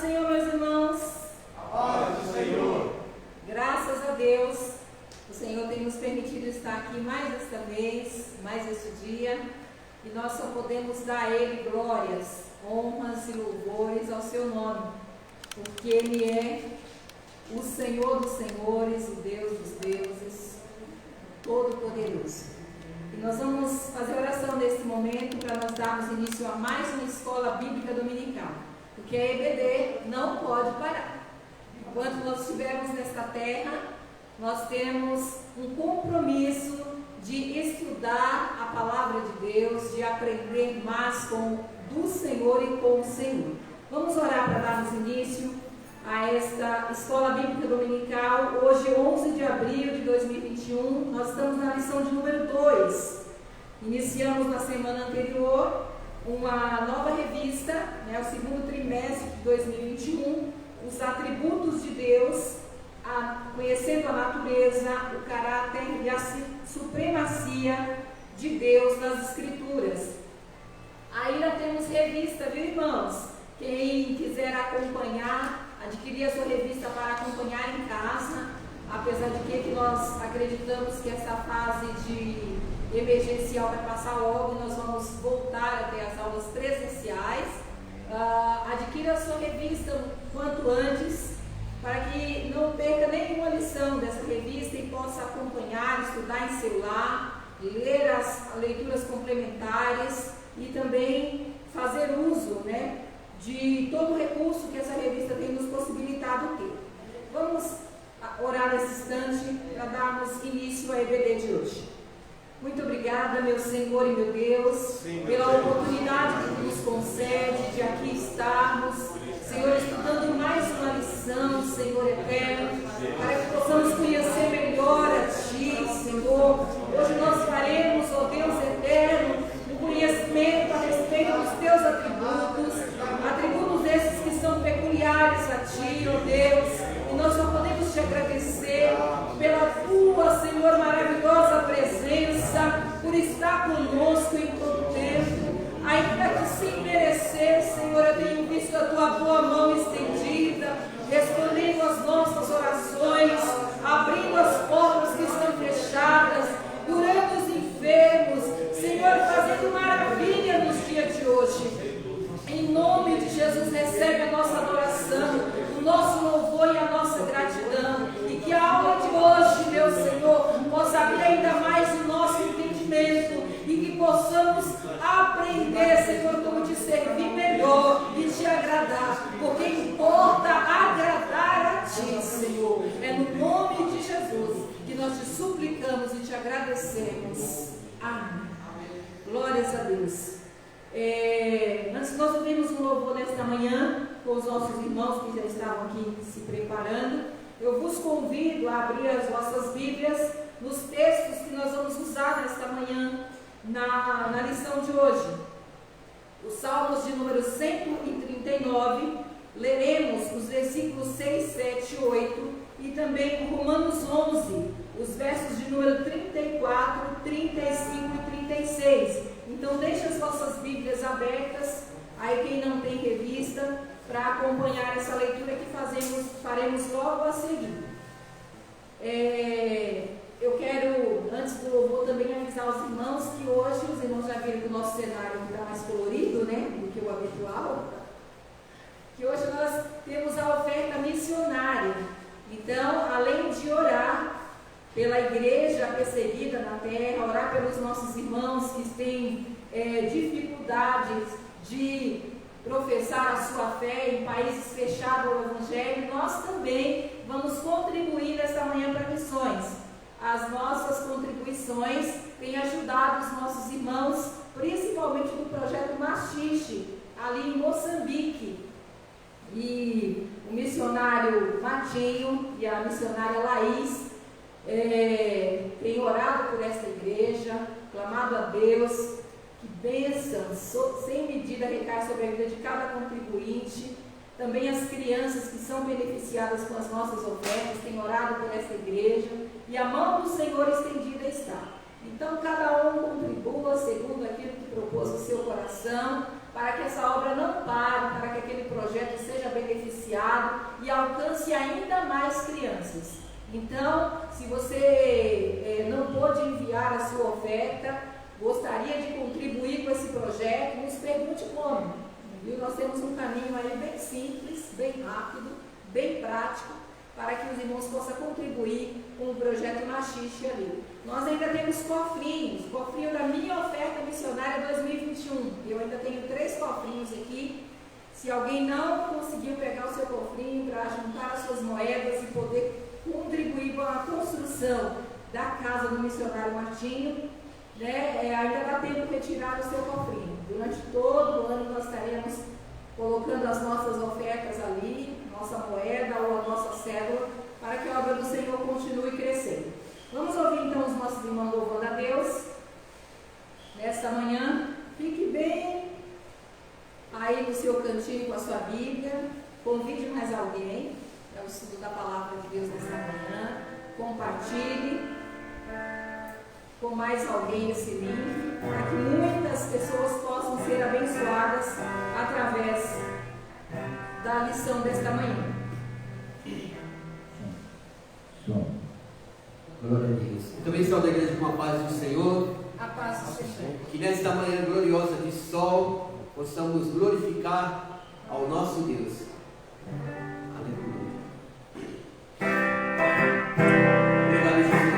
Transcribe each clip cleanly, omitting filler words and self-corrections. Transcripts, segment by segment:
Senhor, meus irmãos. A paz do Senhor. Graças a Deus, o Senhor tem nos permitido estar aqui mais esta vez, mais este dia, e nós só podemos dar a Ele glórias, honras e louvores ao seu nome, porque Ele é o Senhor dos senhores, o Deus dos deuses, Todo-Poderoso. E nós vamos fazer oração nesse momento para nós darmos início a mais uma escola bíblica dominical, porque a EBD não pode parar. Enquanto nós estivermos nesta terra, nós temos um compromisso de estudar a palavra de Deus, de aprender mais do Senhor e com o Senhor. Vamos orar para darmos início a esta escola bíblica dominical. Hoje, 11 de abril de 2021, nós estamos na lição de número 2. Iniciamos na semana anterior uma nova revista, o segundo trimestre de 2021, os atributos de Deus, conhecendo a natureza, o caráter e a supremacia de Deus nas Escrituras. Ainda temos revista, viu, irmãos? Quem quiser acompanhar, adquirir a sua revista para acompanhar em casa, apesar de que nós acreditamos que essa fase de emergencial vai passar logo, nós vamos voltar até as aulas presenciais. Adquira a sua revista quanto antes, para que não perca nenhuma lição dessa revista e possa acompanhar, estudar em seu lar, ler as leituras complementares e também fazer uso, de todo o recurso que essa revista tem nos possibilitado ter. Vamos orar nesse instante para darmos início à EBD de hoje. Muito obrigada, meu Senhor e meu Deus, pela oportunidade que nos concede de aqui estarmos, Senhor, estudando mais uma lição, Senhor eterno, para que possamos conhecer melhor a Ti, Senhor. Hoje nós faremos, ó Deus eterno, um conhecimento a respeito dos Teus atributos, atributos esses que são peculiares a Ti, ó Deus, e nós só podemos Te agradecer pela Tua, Senhor, maravilhosa presença, por estar conosco em todo o tempo, ainda que sem merecer, Senhor, eu tenho visto a Tua boa mão estendida, respondendo às nossas orações, abrindo as portas que estão fechadas, curando os enfermos, Senhor, fazendo maravilha nos dias de hoje. Em nome de Jesus, recebe a nossa adoração, o nosso louvor e a nossa gratidão, e que a aula de hoje, meu Senhor, possa abrir ainda mais o nosso entendimento e que possamos aprender, Senhor, como te servir melhor e te agradar, porque importa agradar a Ti, Senhor. É no nome de Jesus que nós te suplicamos e te agradecemos. Amém. Glórias a Deus. Antes nós ouvimos um louvor nesta manhã com os nossos irmãos que já estavam aqui se preparando. Eu vos convido a abrir as vossas Bíblias nos textos que nós vamos usar nesta manhã na lição de hoje. Os Salmos de número 139, leremos os versículos 6, 7 e 8 e também Romanos 11, os versos de número 34, 35 e 36. Então deixe as vossas Bíblias abertas, aí quem não tem revista, para acompanhar essa leitura que faremos logo a seguir. Eu quero, antes do louvor, também avisar os irmãos que hoje, os irmãos já viram que o nosso cenário está mais colorido, do que o habitual, que hoje nós temos a oferta missionária. Então, além de orar pela igreja perseguida na terra, orar pelos nossos irmãos que têm dificuldades de professar a sua fé em países fechados ao Evangelho, nós também vamos contribuir nesta manhã para missões. As nossas contribuições têm ajudado os nossos irmãos, principalmente no projeto Machixe, ali em Moçambique. E o missionário Matinho e a missionária Laís têm orado por esta igreja, clamado a Deus. Que bênçãos sem medida recai sobre a vida de cada contribuinte. Também as crianças que são beneficiadas com as nossas ofertas têm orado por esta igreja e a mão do Senhor estendida está. Então cada um contribua segundo aquilo que propôs o seu coração, para que essa obra não pare, para que aquele projeto seja beneficiado e alcance ainda mais crianças. Então, se você não pôde enviar a sua oferta, gostaria de contribuir com esse projeto, nos pergunte como. Viu? Nós temos um caminho aí bem simples, bem rápido, bem prático, para que os irmãos possam contribuir com o projeto Machixe ali. Nós ainda temos cofrinhos, cofrinho da minha oferta missionária 2021. Eu ainda tenho 3 cofrinhos aqui. Se alguém não conseguiu pegar o seu cofrinho para juntar as suas moedas e poder contribuir com a construção da casa do missionário Martinho, né, ainda dá tempo de retirar o seu cofrinho. Durante todo o ano nós estaremos colocando as nossas ofertas ali, nossa moeda ou a nossa cédula, para que a obra do Senhor continue crescendo. Vamos ouvir então os nossos irmãos louvando a Deus nesta manhã. Fique bem aí no seu cantinho com a sua Bíblia, convide mais alguém para o estudo da palavra de Deus nesta manhã, compartilhe com mais alguém esse link, para que muitas pessoas possam ser abençoadas através da lição desta manhã. Glória a Deus. Eu também saúdo a igreja com a paz do Senhor. A paz do Senhor. Que nesta manhã gloriosa de sol possamos glorificar ao nosso Deus. Aleluia. Obrigado, Jesus.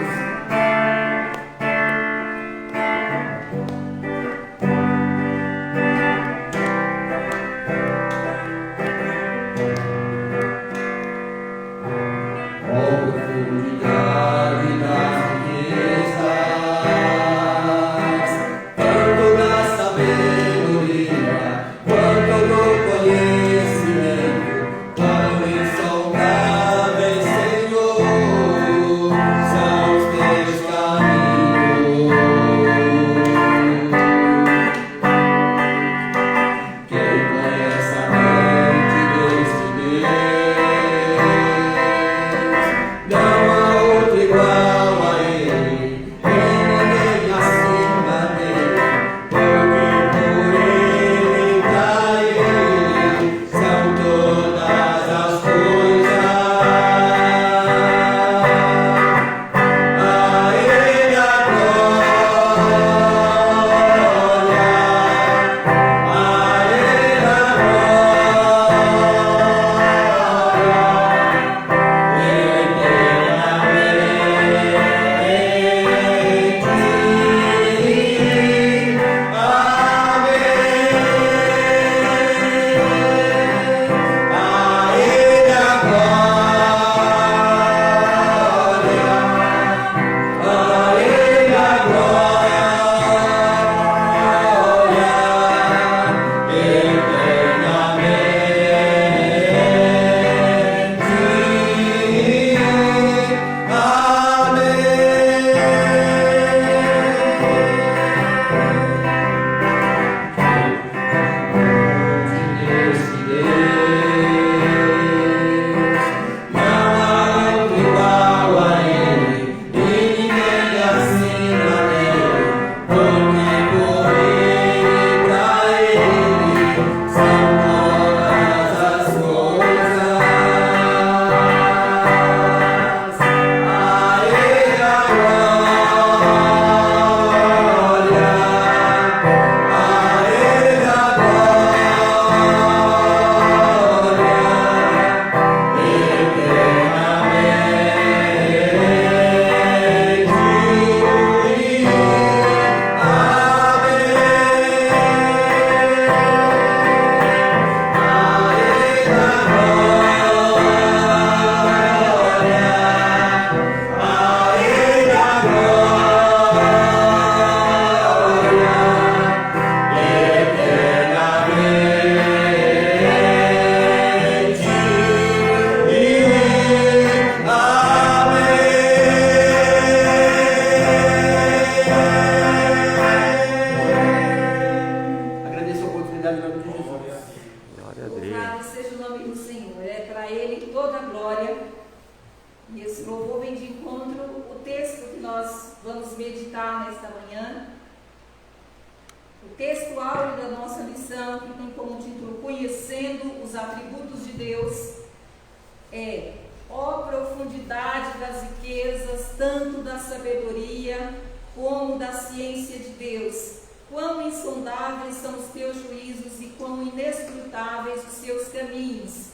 Ó profundidade das riquezas, tanto da sabedoria como da ciência de Deus. Quão insondáveis são os teus juízos e quão inescrutáveis os seus caminhos.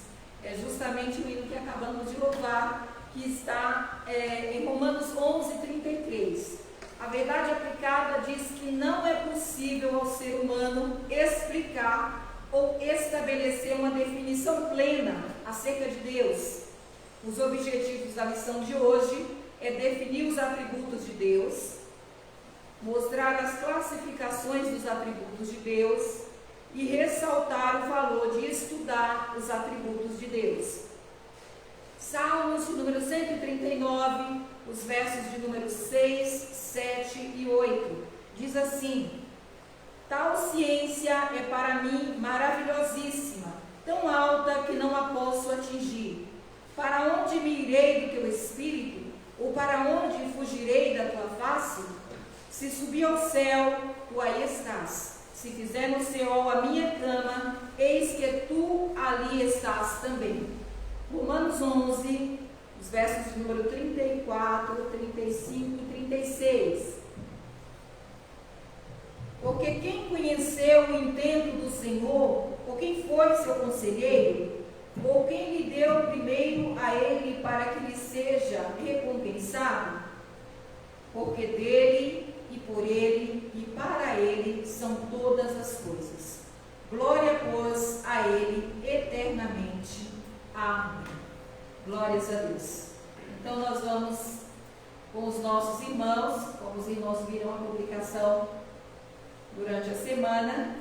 É justamente o hino que acabamos de louvar, que está em Romanos 11:33. A verdade aplicada diz que não é possível ao ser humano explicar ou estabelecer uma definição plena acerca de Deus. Os objetivos da lição de hoje é definir os atributos de Deus, mostrar as classificações dos atributos de Deus e ressaltar o valor de estudar os atributos de Deus. Salmos de número 139, os versos de número 6, 7 e 8, diz assim: tal ciência é para mim maravilhosíssima, tão alta que não a posso atingir. Para onde me irei do teu espírito? Ou para onde fugirei da tua face? Se subir ao céu, tu aí estás. Se fizer no Seol a minha cama, eis que tu ali estás também. Romanos 11, os versos de número 34, 35 e 36. Porque quem conheceu o intento do Senhor, ou quem foi seu conselheiro, ou quem lhe deu primeiro a ele para que lhe seja recompensado? Porque dele e por ele e para ele são todas as coisas. Glória, pois, a ele eternamente. Amém. Glórias a Deus. Então nós vamos com os nossos irmãos, como os irmãos viram a publicação durante a semana,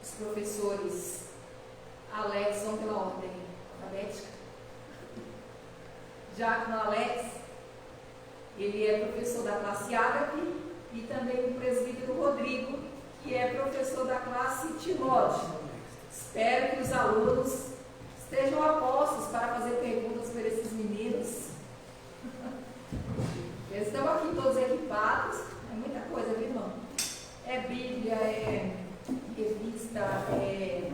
os professores Alex, vão pela ordem alfabética. Diácono Alex, ele é professor da classe Ágape, e também o presbítero Rodrigo, que é professor da classe Timóteo. Espero que os alunos estejam apostos para fazer perguntas para esses meninos. Eles estão aqui todos equipados, é muita coisa, viu, irmão? É Bíblia, é revista, é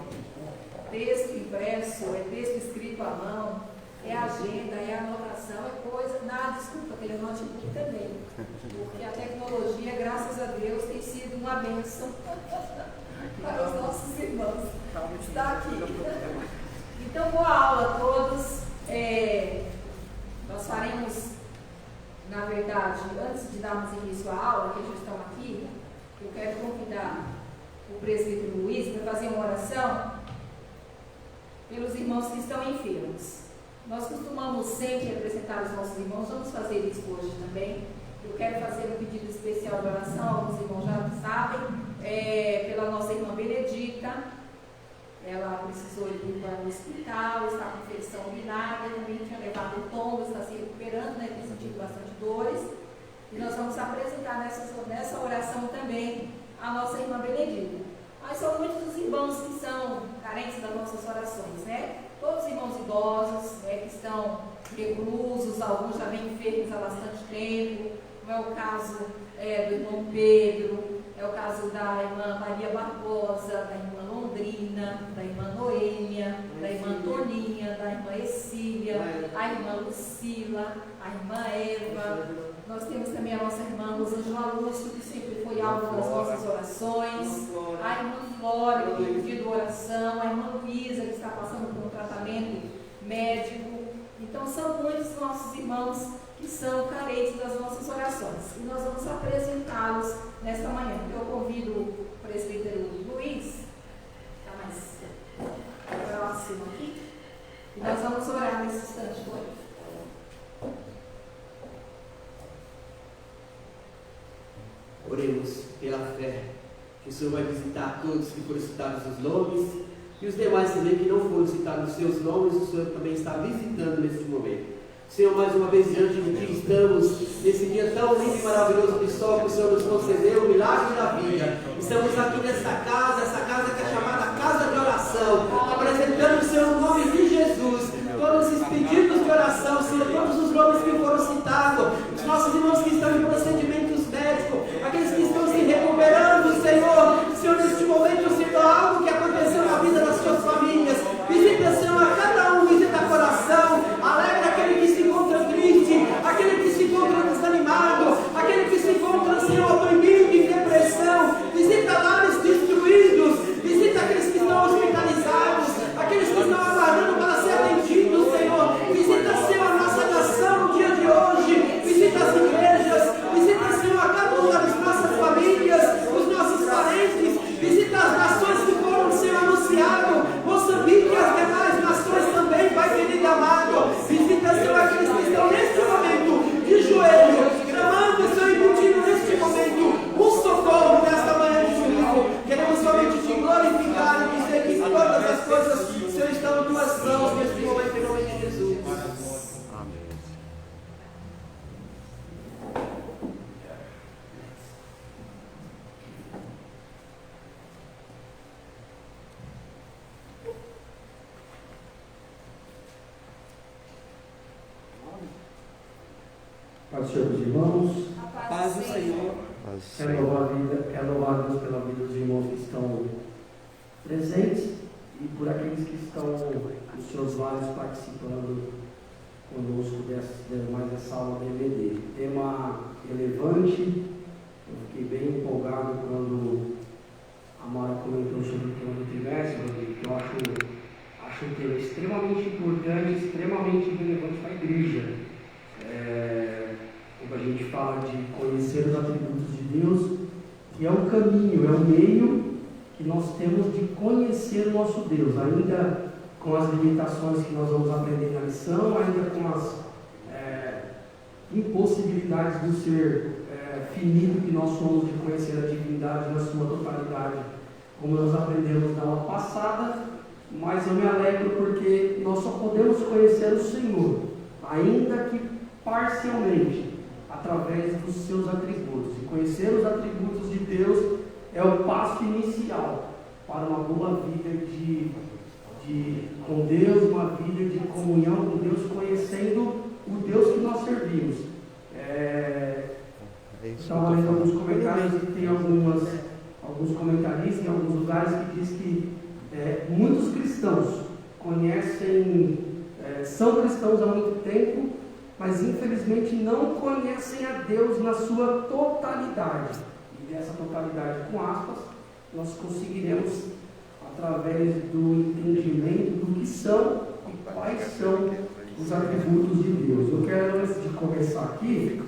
texto impresso, é texto escrito à mão, é agenda, é anotação, é coisa. Desculpa, aquele notebook também, porque a tecnologia, graças a Deus, tem sido uma bênção para os nossos irmãos. Está aqui. Então, boa aula a todos. Nós faremos, na verdade, antes de darmos início à aula, que já estão aqui, eu quero convidar o presbítero Luiz para fazer uma oração pelos irmãos que estão enfermos. Nós costumamos sempre apresentar os nossos irmãos, vamos fazer isso hoje também. Eu quero fazer um pedido especial de oração, alguns irmãos já sabem, pela nossa irmã Benedita. Ela precisou ir para o hospital, está com infecção urinária, também tinha levado o tombo, está se recuperando, né, tem sentido bastante dores. E nós vamos apresentar nessa oração também a nossa irmã Benedita. Mas são muitos os irmãos que são carentes das nossas orações, né? Todos os irmãos idosos, né, que estão reclusos, alguns já vêm enfermos há bastante tempo, como é o caso do irmão Pedro, é o caso da irmã Maria Barbosa, da irmã Londrina, da irmã Noêmia, da irmã Toninha, da irmã Essília, a irmã Lucila, a irmã Eva. Nós temos também a nossa irmã Rosângela Lúcio, que sempre foi alvo das nossas orações, a irmã Flora, que tem pedido oração, a irmã Luísa, que está passando por um tratamento médico. Então, são muitos nossos irmãos que são carentes das nossas orações. E nós vamos apresentá-los nesta manhã. Então, eu convido o presbítero Luiz, está mais próximo aqui, e nós vamos orar nesse instante hoje. Oremos pela fé, que o Senhor vai visitar todos que foram citados os nomes, e os demais também que não foram citados os seus nomes, o Senhor também está visitando neste momento. Senhor, mais uma vez diante de Ti estamos, nesse dia tão lindo e maravilhoso de sol que o Senhor nos concedeu, o milagre da vida. Estamos aqui nessa casa, essa casa que é chamada Casa de Oração, apresentando o Senhor, o nome de Jesus, todos esses pedidos de oração, Senhor, todos os nomes que foram citados, os nossos irmãos que estão em procedimentos médicos, aqueles que estão se recuperando, Senhor, neste momento, Senhor, algo que aconteceu na vida das suas famílias, visita, Senhor, a cada um, visita o coração, alegre Paz do Senhor, meus irmãos. A paz do Senhor. Quero louvar a Deus pela vida dos irmãos que estão presentes e por aqueles que estão nos seus lares participando conosco mais dessa aula da EBD. Tema relevante. Eu fiquei bem empolgado quando a Mara comentou sobre o tema do trimestre, que eu acho um tema extremamente importante, extremamente relevante para a igreja. Quando a gente fala de conhecer os atributos de Deus, que é o caminho, é o meio que nós temos de conhecer o nosso Deus, ainda com as limitações que nós vamos aprender na lição, ainda com as impossibilidades do ser finito que nós somos de conhecer a divindade na sua totalidade, como nós aprendemos na aula passada. Mas eu me alegro porque nós só podemos conhecer o Senhor, ainda que parcialmente, através dos seus atributos. E conhecer os atributos de Deus é o passo inicial para uma boa vida com Deus, uma vida de comunhão com Deus, conhecendo o Deus que nós servimos. Estava lendo alguns comentários e tem alguns comentaristas em alguns lugares que diz que muitos cristãos são cristãos há muito tempo, mas infelizmente não conhecem a Deus na sua totalidade. E dessa totalidade, com aspas, nós conseguiremos, através do entendimento do que são e quais são os atributos de Deus. Eu quero, antes de começar aqui,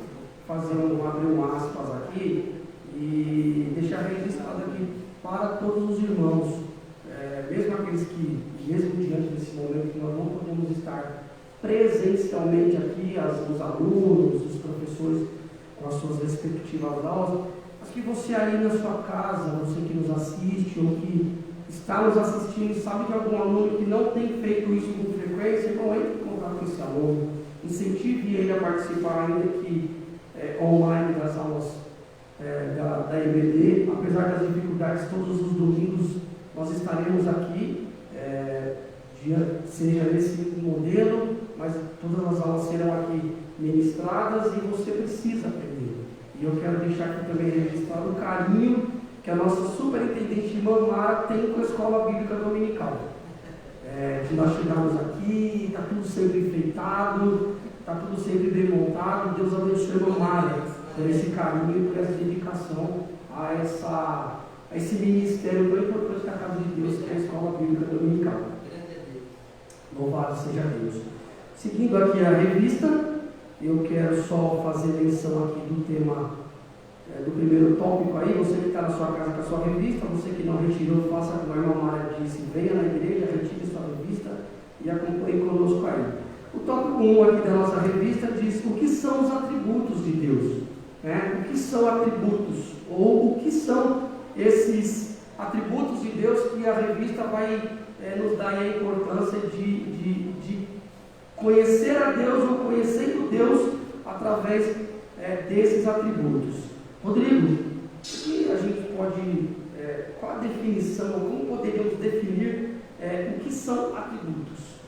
abrir um aspas aqui e deixar registrado aqui para todos os irmãos, mesmo aqueles que, mesmo diante desse momento que nós não podemos estar presencialmente aqui, os alunos, os professores com as suas respectivas aulas, mas que você aí na sua casa, você que nos assiste ou que está nos assistindo e sabe de algum aluno que não tem feito isso com frequência, então entre em contato com esse aluno, incentive ele a participar, ainda que online, das aulas da EBD. Apesar das dificuldades, todos os domingos nós estaremos aqui, seja nesse modelo, mas todas as aulas serão aqui ministradas e você precisa aprender. E eu quero deixar aqui também registrado o carinho que a nossa superintendente irmã Mara tem com a Escola Bíblica Dominical. De nós chegarmos aqui, está tudo sempre enfeitado, está tudo sempre bem montado. Deus abençoe a irmã Mara por esse carinho e por essa dedicação a esse ministério tão importante da Casa de Deus, que é a Escola Bíblica Dominical. Louvado seja Deus. Seguindo aqui a revista, eu quero só fazer menção aqui do tema, do primeiro tópico aí. Você que está na sua casa com a sua revista, você que não retirou, faça como a irmã Mara disse, venha na igreja, retire sua revista e acompanhe conosco aí. O tópico 1 aqui da nossa revista diz o que são os atributos de Deus. O que são atributos? Ou o que são esses atributos de Deus que a revista vai nos dar a importância de conhecer a Deus ou conhecendo Deus através desses atributos. Rodrigo, o que a gente pode, qual a definição, como poderíamos definir o que são atributos?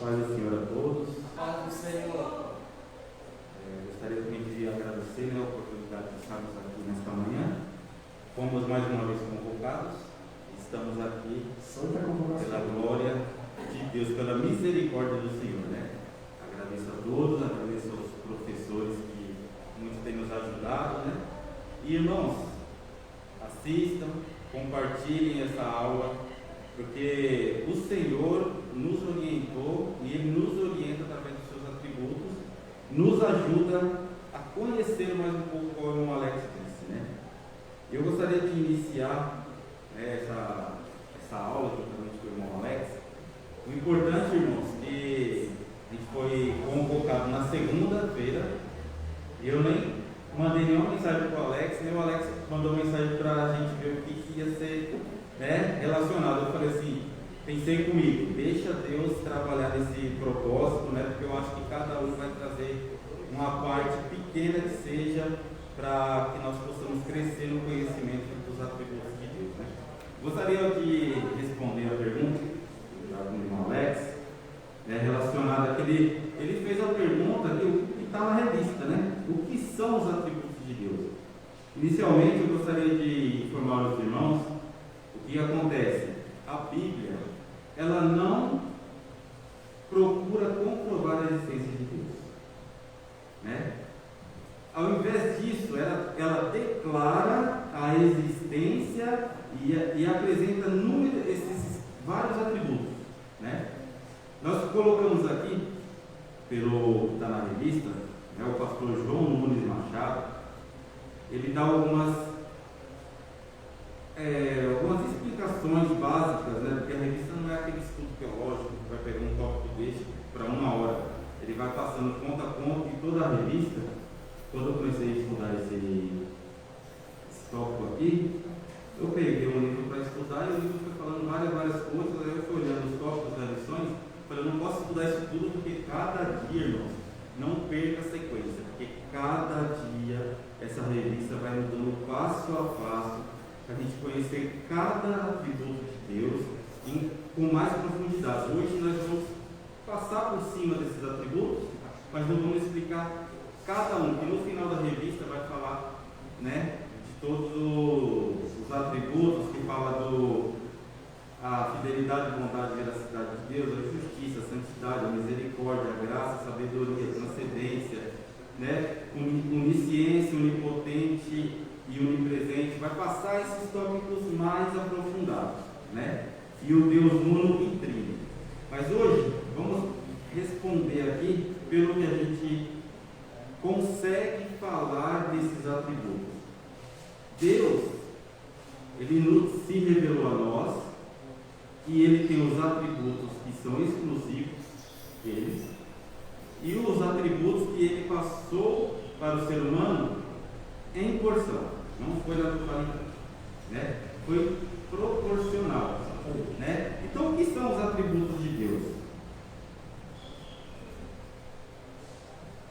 A paz do Senhor a todos. Paz do Senhor. Gostaria também de agradecer a oportunidade de estarmos aqui nesta manhã. Fomos mais uma vez convocados. Estamos aqui pela glória de Deus, pela misericórdia do Senhor, Agradeço a todos, agradeço aos professores que muito têm nos ajudado, E irmãos, assistam, compartilhem essa aula, porque o Senhor nos orientou e Ele nos orienta através dos seus atributos, nos ajuda a conhecer mais um pouco qual o Alex disse, Eu gostaria de iniciar essa aula juntamente com o irmão Alex. O importante, irmãos, que a gente foi convocado na segunda-feira, eu nem mandei nenhuma mensagem para o Alex, nem o Alex mandou mensagem para a gente ver o que ia ser relacionado. Eu falei assim, pensei comigo, deixa Deus trabalhar nesse propósito, porque eu acho que cada um vai trazer uma parte pequena que seja para que nós possamos crescer no conhecimento dos atributos de Deus. Gostaria de responder a pergunta do irmão Alex, relacionada a que ele fez a pergunta que está na revista. são os atributos de Deus. Inicialmente, eu gostaria de informar os irmãos o que acontece. A Bíblia, ela não procura comprovar a existência de Deus, né? Ao invés disso, ela declara a existência e apresenta esses vários atributos, né? Nós colocamos aqui, pelo que está na revista, né, o pastor João Nunes Machado, ele dá algumas explicações básicas, né? Porque a revista não é aquele estudo teológico que vai pegar um tópico desse para 1 hora. Ele vai passando ponto a ponto e toda a revista. Quando eu comecei a estudar esse tópico aqui, eu peguei um livro para estudar e o livro foi falando várias coisas, aí eu fui olhando os tópicos das lições, falei, eu não posso estudar isso tudo porque cada dia, irmãos, não perca a sequência, porque cada dia essa revista vai mudando passo a passo, para a gente conhecer cada atributo de Deus com mais profundidade. Hoje nós vamos passar por cima desses atributos, mas não vamos explicar cada um, que no final da revista vai falar, né, de todos os atributos, que fala a fidelidade, bondade, veracidade de Deus, a justiça, a santidade, a misericórdia, a graça, a sabedoria, a transcendência, né, onisciência, onipotente e onipresente. Vai passar esses tópicos mais aprofundados, né, e o Deus uno e trino. Mas hoje vamos responder aqui pelo que a gente consegue falar desses atributos. Deus, Ele se revelou a nós e Ele tem os atributos que são exclusivos deles e os atributos que Ele passou para o ser humano em porção. Não foi na totalidade, né? Foi proporcional, né? Então, o que são os atributos de Deus?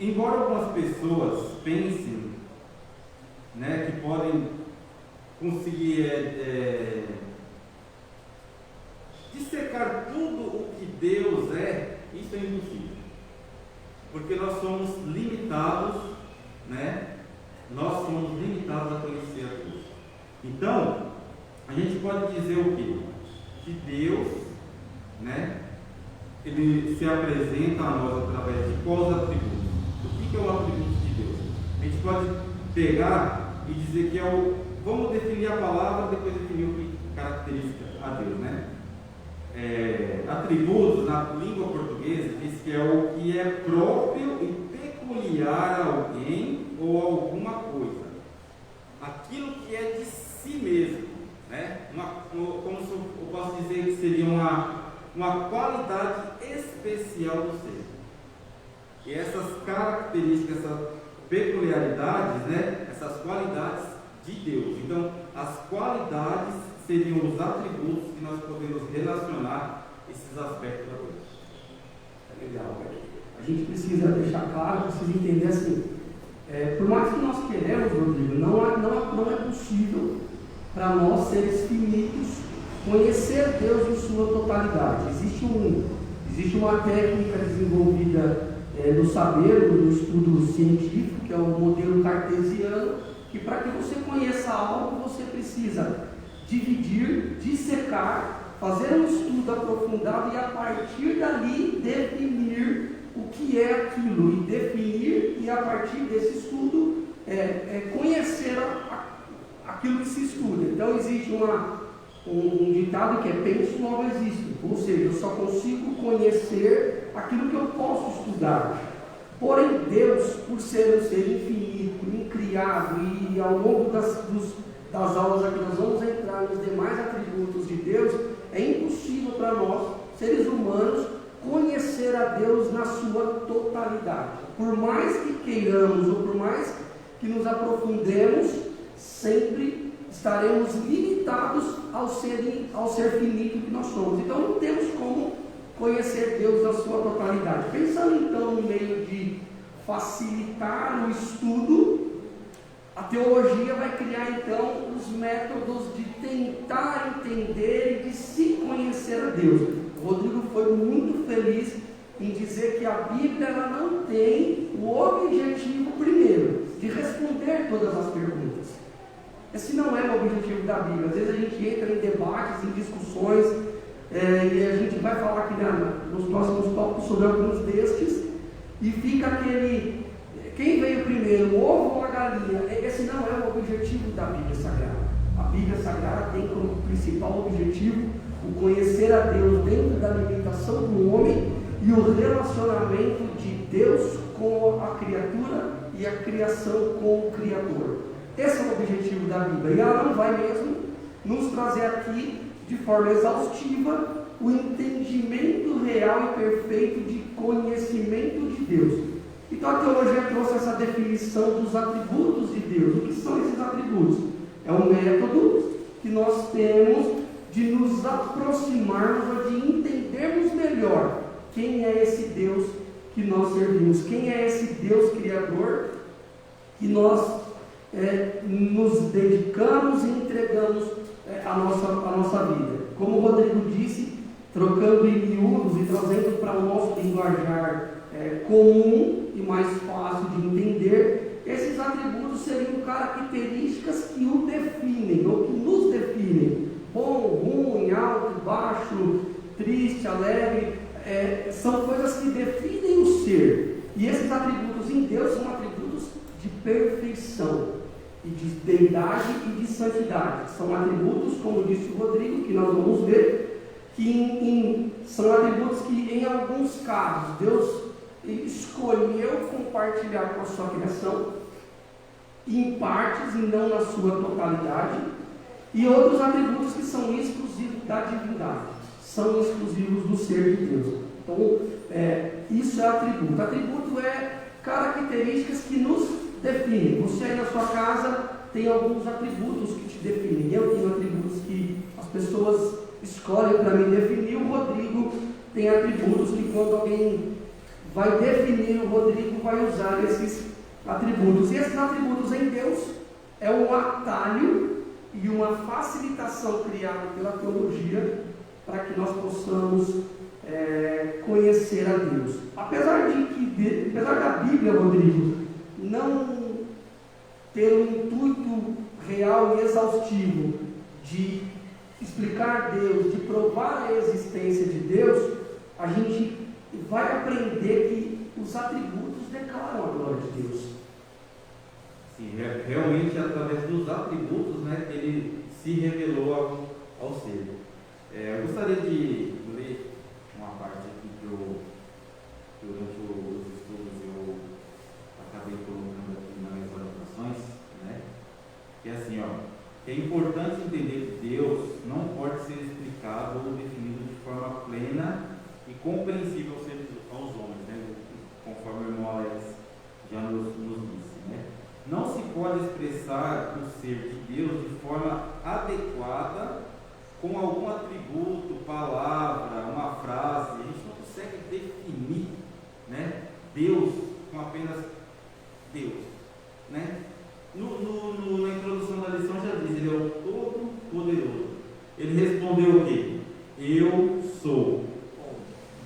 Embora algumas pessoas pensem, né, que podem conseguir dissecar tudo o que Deus é, isso é impossível, porque nós somos limitados, né? Nós somos limitados a conhecer a Deus. Então, a gente pode dizer o quê? Que Deus, né, Ele se apresenta a nós através de quais atributos? O que é o atributo de Deus? A gente pode pegar e dizer que vamos definir a palavra, depois definir o que caracteriza a Deus, né? Atributos, na língua portuguesa, diz que é o que é próprio e peculiar a alguém ou a alguma coisa. Aquilo que é de si mesmo, né? Como se eu posso dizer que seria uma qualidade especial do ser. E essas características, essas peculiaridades, né? Essas qualidades de Deus. Então, as qualidades seriam os atributos que nós podemos relacionar esses aspectos da coisa. É legal, a gente precisa deixar claro, precisa entender assim, por mais que nós queremos, Rodrigo, não é possível para nós, seres finitos, conhecer Deus em sua totalidade. Existe uma técnica desenvolvida no saber, no estudo científico, que é o modelo cartesiano, que para que você conheça algo, você precisa dividir, dissecar, fazer um estudo aprofundado e a partir dali definir o que é aquilo, e definir e a partir desse estudo conhecer aquilo que se estuda. Então existe um ditado que é penso, logo existo, ou seja, eu só consigo conhecer aquilo que eu posso estudar. Porém, Deus, por ser um ser infinito, incriado, e ao longo das aulas aqui nós vamos entrar nos demais atributos de Deus, é impossível para nós, seres humanos, conhecer a Deus na sua totalidade. Por mais que queiramos ou por mais que nos aprofundemos, sempre estaremos limitados ao ser finito que nós somos. Então não temos como conhecer Deus na sua totalidade. Pensando então no meio de facilitar o estudo, a teologia vai criar então os métodos de tentar entender e de se conhecer a Deus. O Rodrigo foi muito feliz em dizer que a Bíblia ela não tem o objetivo primeiro de responder todas as perguntas. Esse não é o objetivo da Bíblia. Às vezes a gente entra em debates, em discussões, e a gente vai falar aqui nos próximos tópicos sobre alguns destes, e fica aquele, quem veio primeiro, o ovo ou a galinha? Esse não é o objetivo da Bíblia Sagrada. A Bíblia Sagrada tem como principal objetivo o conhecer a Deus dentro da limitação do homem e o relacionamento de Deus com a criatura e a criação com o Criador. Esse é o objetivo da Bíblia. E ela não vai mesmo nos trazer aqui, de forma exaustiva, o entendimento real e perfeito de conhecimento de Deus. Então a teologia trouxe essa definição dos atributos de Deus. O que são esses atributos? É um método que nós temos de nos aproximarmos ou de entendermos melhor quem é esse Deus que nós servimos, quem é esse Deus Criador que nós nos dedicamos e entregamos a nossa vida. Como o Rodrigo disse, trocando em miúdos e trazendo para o nosso linguajar comum e mais fácil de entender, esses atributos seriam características que o definem, ou que nos definem. Bom, ruim, alto, baixo, triste, alegre, são coisas que definem o ser. E esses atributos em Deus são atributos de perfeição, e de deidade e de santidade. São atributos, como disse o Rodrigo, que nós vamos ver, que são atributos que em alguns casos Deus escolheu compartilhar com a sua criação, em partes e não na sua totalidade, e outros atributos que são exclusivos da divindade, são exclusivos do ser de Deus. Então, isso é atributo. Atributo é características que nos definem. Você aí na sua casa tem alguns atributos que te definem. Eu tenho atributos que as pessoas escolhem para me definir. O Rodrigo tem atributos que quando alguém vai definir o Rodrigo, vai usar esses atributos. E esses atributos em Deus é um atalho e uma facilitação criada pela teologia para que nós possamos conhecer a Deus. Apesar da Bíblia, Rodrigo, não ter um intuito real e exaustivo de explicar Deus, de provar a existência de Deus, a gente vai aprender que os atributos declaram a glória de Deus. Sim, realmente através dos atributos, ele se revelou ao ser. Eu gostaria de ler uma parte aqui que durante os estudos eu acabei colocando aqui nas anotações, que é assim, é importante entender que Deus não pode ser explicado ou definido de forma plena e compreensível aos homens, conforme o irmão Alex já nos disse. Não se pode expressar o ser de Deus de forma adequada com algum atributo, palavra, uma frase. A gente não consegue definir Deus com apenas Deus. Na introdução da lição já diz, ele é o Todo-Poderoso. Ele respondeu o quê? Eu sou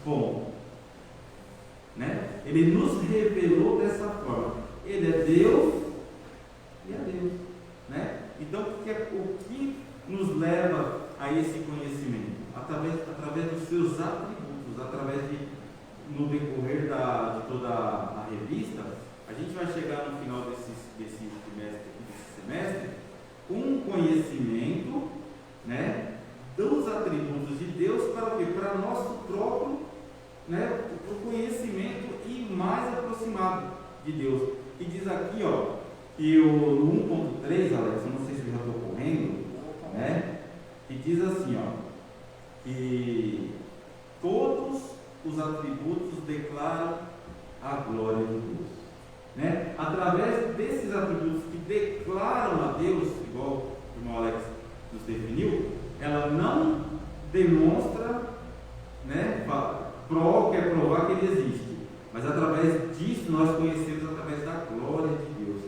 bom. Ele nos revelou dessa forma. Ele é Deus e é Deus. Então, o que nos leva a esse conhecimento? Através dos seus atributos, no decorrer de toda a revista, a gente vai chegar no final desse semestre com um conhecimento dos atributos de Deus para o quê? Para nosso próprio o conhecimento e mais aproximado de Deus. E diz aqui, que no 1.3, Alex, eu não sei se eu já estou correndo, que diz assim, que todos os atributos declaram a glória de Deus. Através desses atributos que declaram a Deus, igual o irmão Alex nos definiu, ela não demonstra, quer provar que ele existe, mas através disso nós conhecemos através da glória de Deus.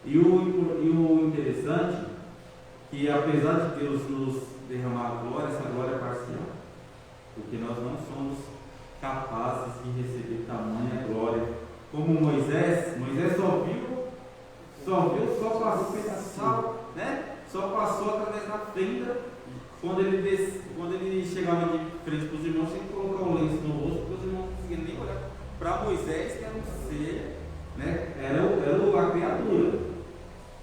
E o interessante é que, apesar de Deus nos derramar a glória, essa glória é parcial, porque nós não somos capazes de receber tamanha glória como Moisés só viu Só Deus só passou, né? Só passou através da tenda. Quando ele chegava de frente para os irmãos, tinha que colocar um lenço no rosto, porque os irmãos não conseguiam nem olhar para Moisés, que era um ser, né? Era a criatura,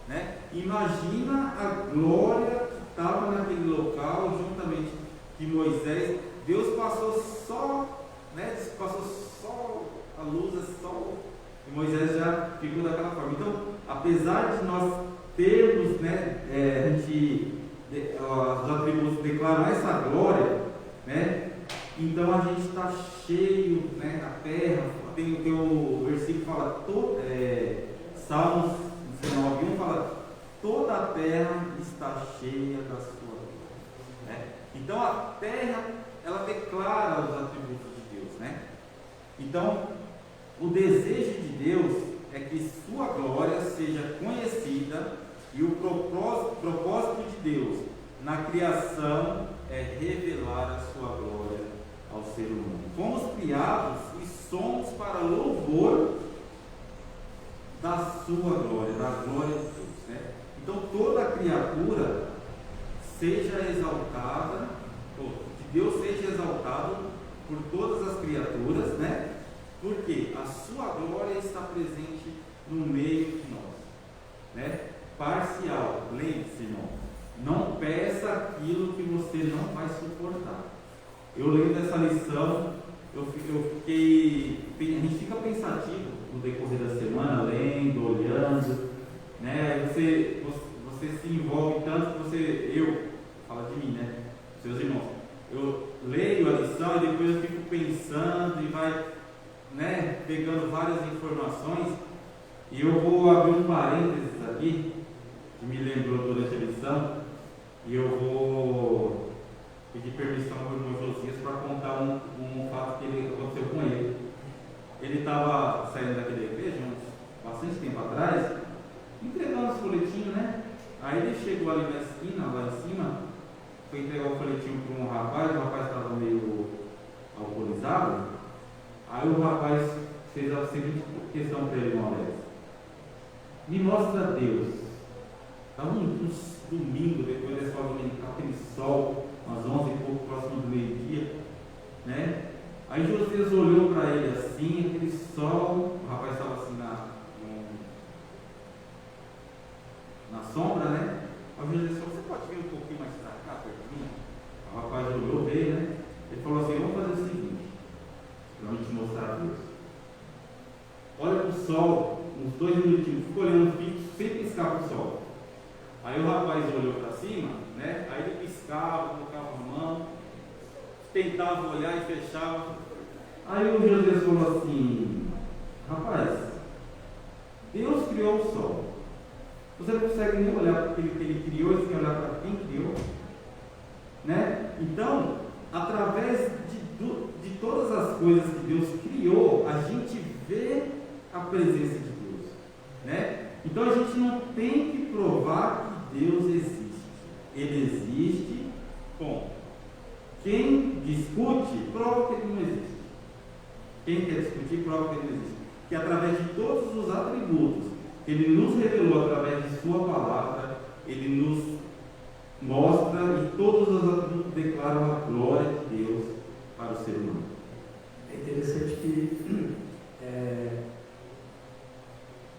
né? Imagina a glória que estava naquele local, juntamente que Moisés, Deus passou só, né? Passou só a luz, só, e Moisés já ficou daquela forma. Então, apesar de nós termos, né? Os atributos declaram essa glória, né? Então a gente está cheio, né? A terra, tem o versículo que fala, Salmos 19:1 fala, toda a terra está cheia da sua glória, né? Então a terra, ela declara os atributos de Deus, né? Então o desejo de Deus é que sua glória seja conhecida. E o propósito de Deus na criação é revelar a sua glória ao ser humano. Fomos criados e somos para louvor da sua glória, da glória de Deus, né? Então toda criatura seja exaltada, que Deus seja exaltado por todas as criaturas, né? Porque a sua glória está presente no meio de nós, né? Parcial, lembre-se, irmão, não peça aquilo que você não vai suportar. Eu lendo essa lição, a gente fica pensativo no decorrer da semana, lendo, olhando, né? Você se envolve tanto que fala de mim, né? Seus irmãos, eu leio a lição e depois eu fico pensando e vai, né, pegando várias informações, e eu vou abrir um parênteses aqui que me lembrou durante a lição, e eu vou pedir permissão ao irmão Josias para contar um fato que aconteceu com ele. Ele estava saindo daquela igreja bastante tempo atrás, entregando os folhetinhos, né? Aí ele chegou ali na esquina, lá em cima, foi entregar o folhetinho para um rapaz, o rapaz estava meio alcoolizado. Aí o rapaz fez a seguinte questão para ele, irmão Alex: me mostra Deus. Estava um domingo, depois da escola dominical, aquele sol, umas 11 e pouco, próximo do meio-dia, né? Aí Josias olhou para ele assim, aquele sol, o rapaz estava assim na sombra, né? Aí Josias falou: você pode vir um pouquinho mais para cá, perto de mim? O rapaz olhou, veio, né? Ele falou assim: vamos fazer o seguinte, para mim te mostrar a Deus. Olha para o sol, uns 2 minutinhos, ficou olhando fixo, sem piscar para o sol. Aí o rapaz olhou para cima, né? Aí ele piscava, colocava a mão, tentava olhar e fechava. Aí o Josias falou assim: rapaz, Deus criou o sol. Você não consegue nem olhar para aquele que ele criou, você quer olhar para quem criou, né? Então, através de todas as coisas que Deus criou, a gente vê a presença de Deus, né? Então a gente não tem que provar que Deus existe. Ele existe, ponto. Quem discute, prova que ele não existe. Quem quer discutir, prova que ele não existe. Que através de todos os atributos que ele nos revelou através de sua palavra, ele nos mostra, e todos os atributos declaram a glória de Deus para o ser humano. É interessante que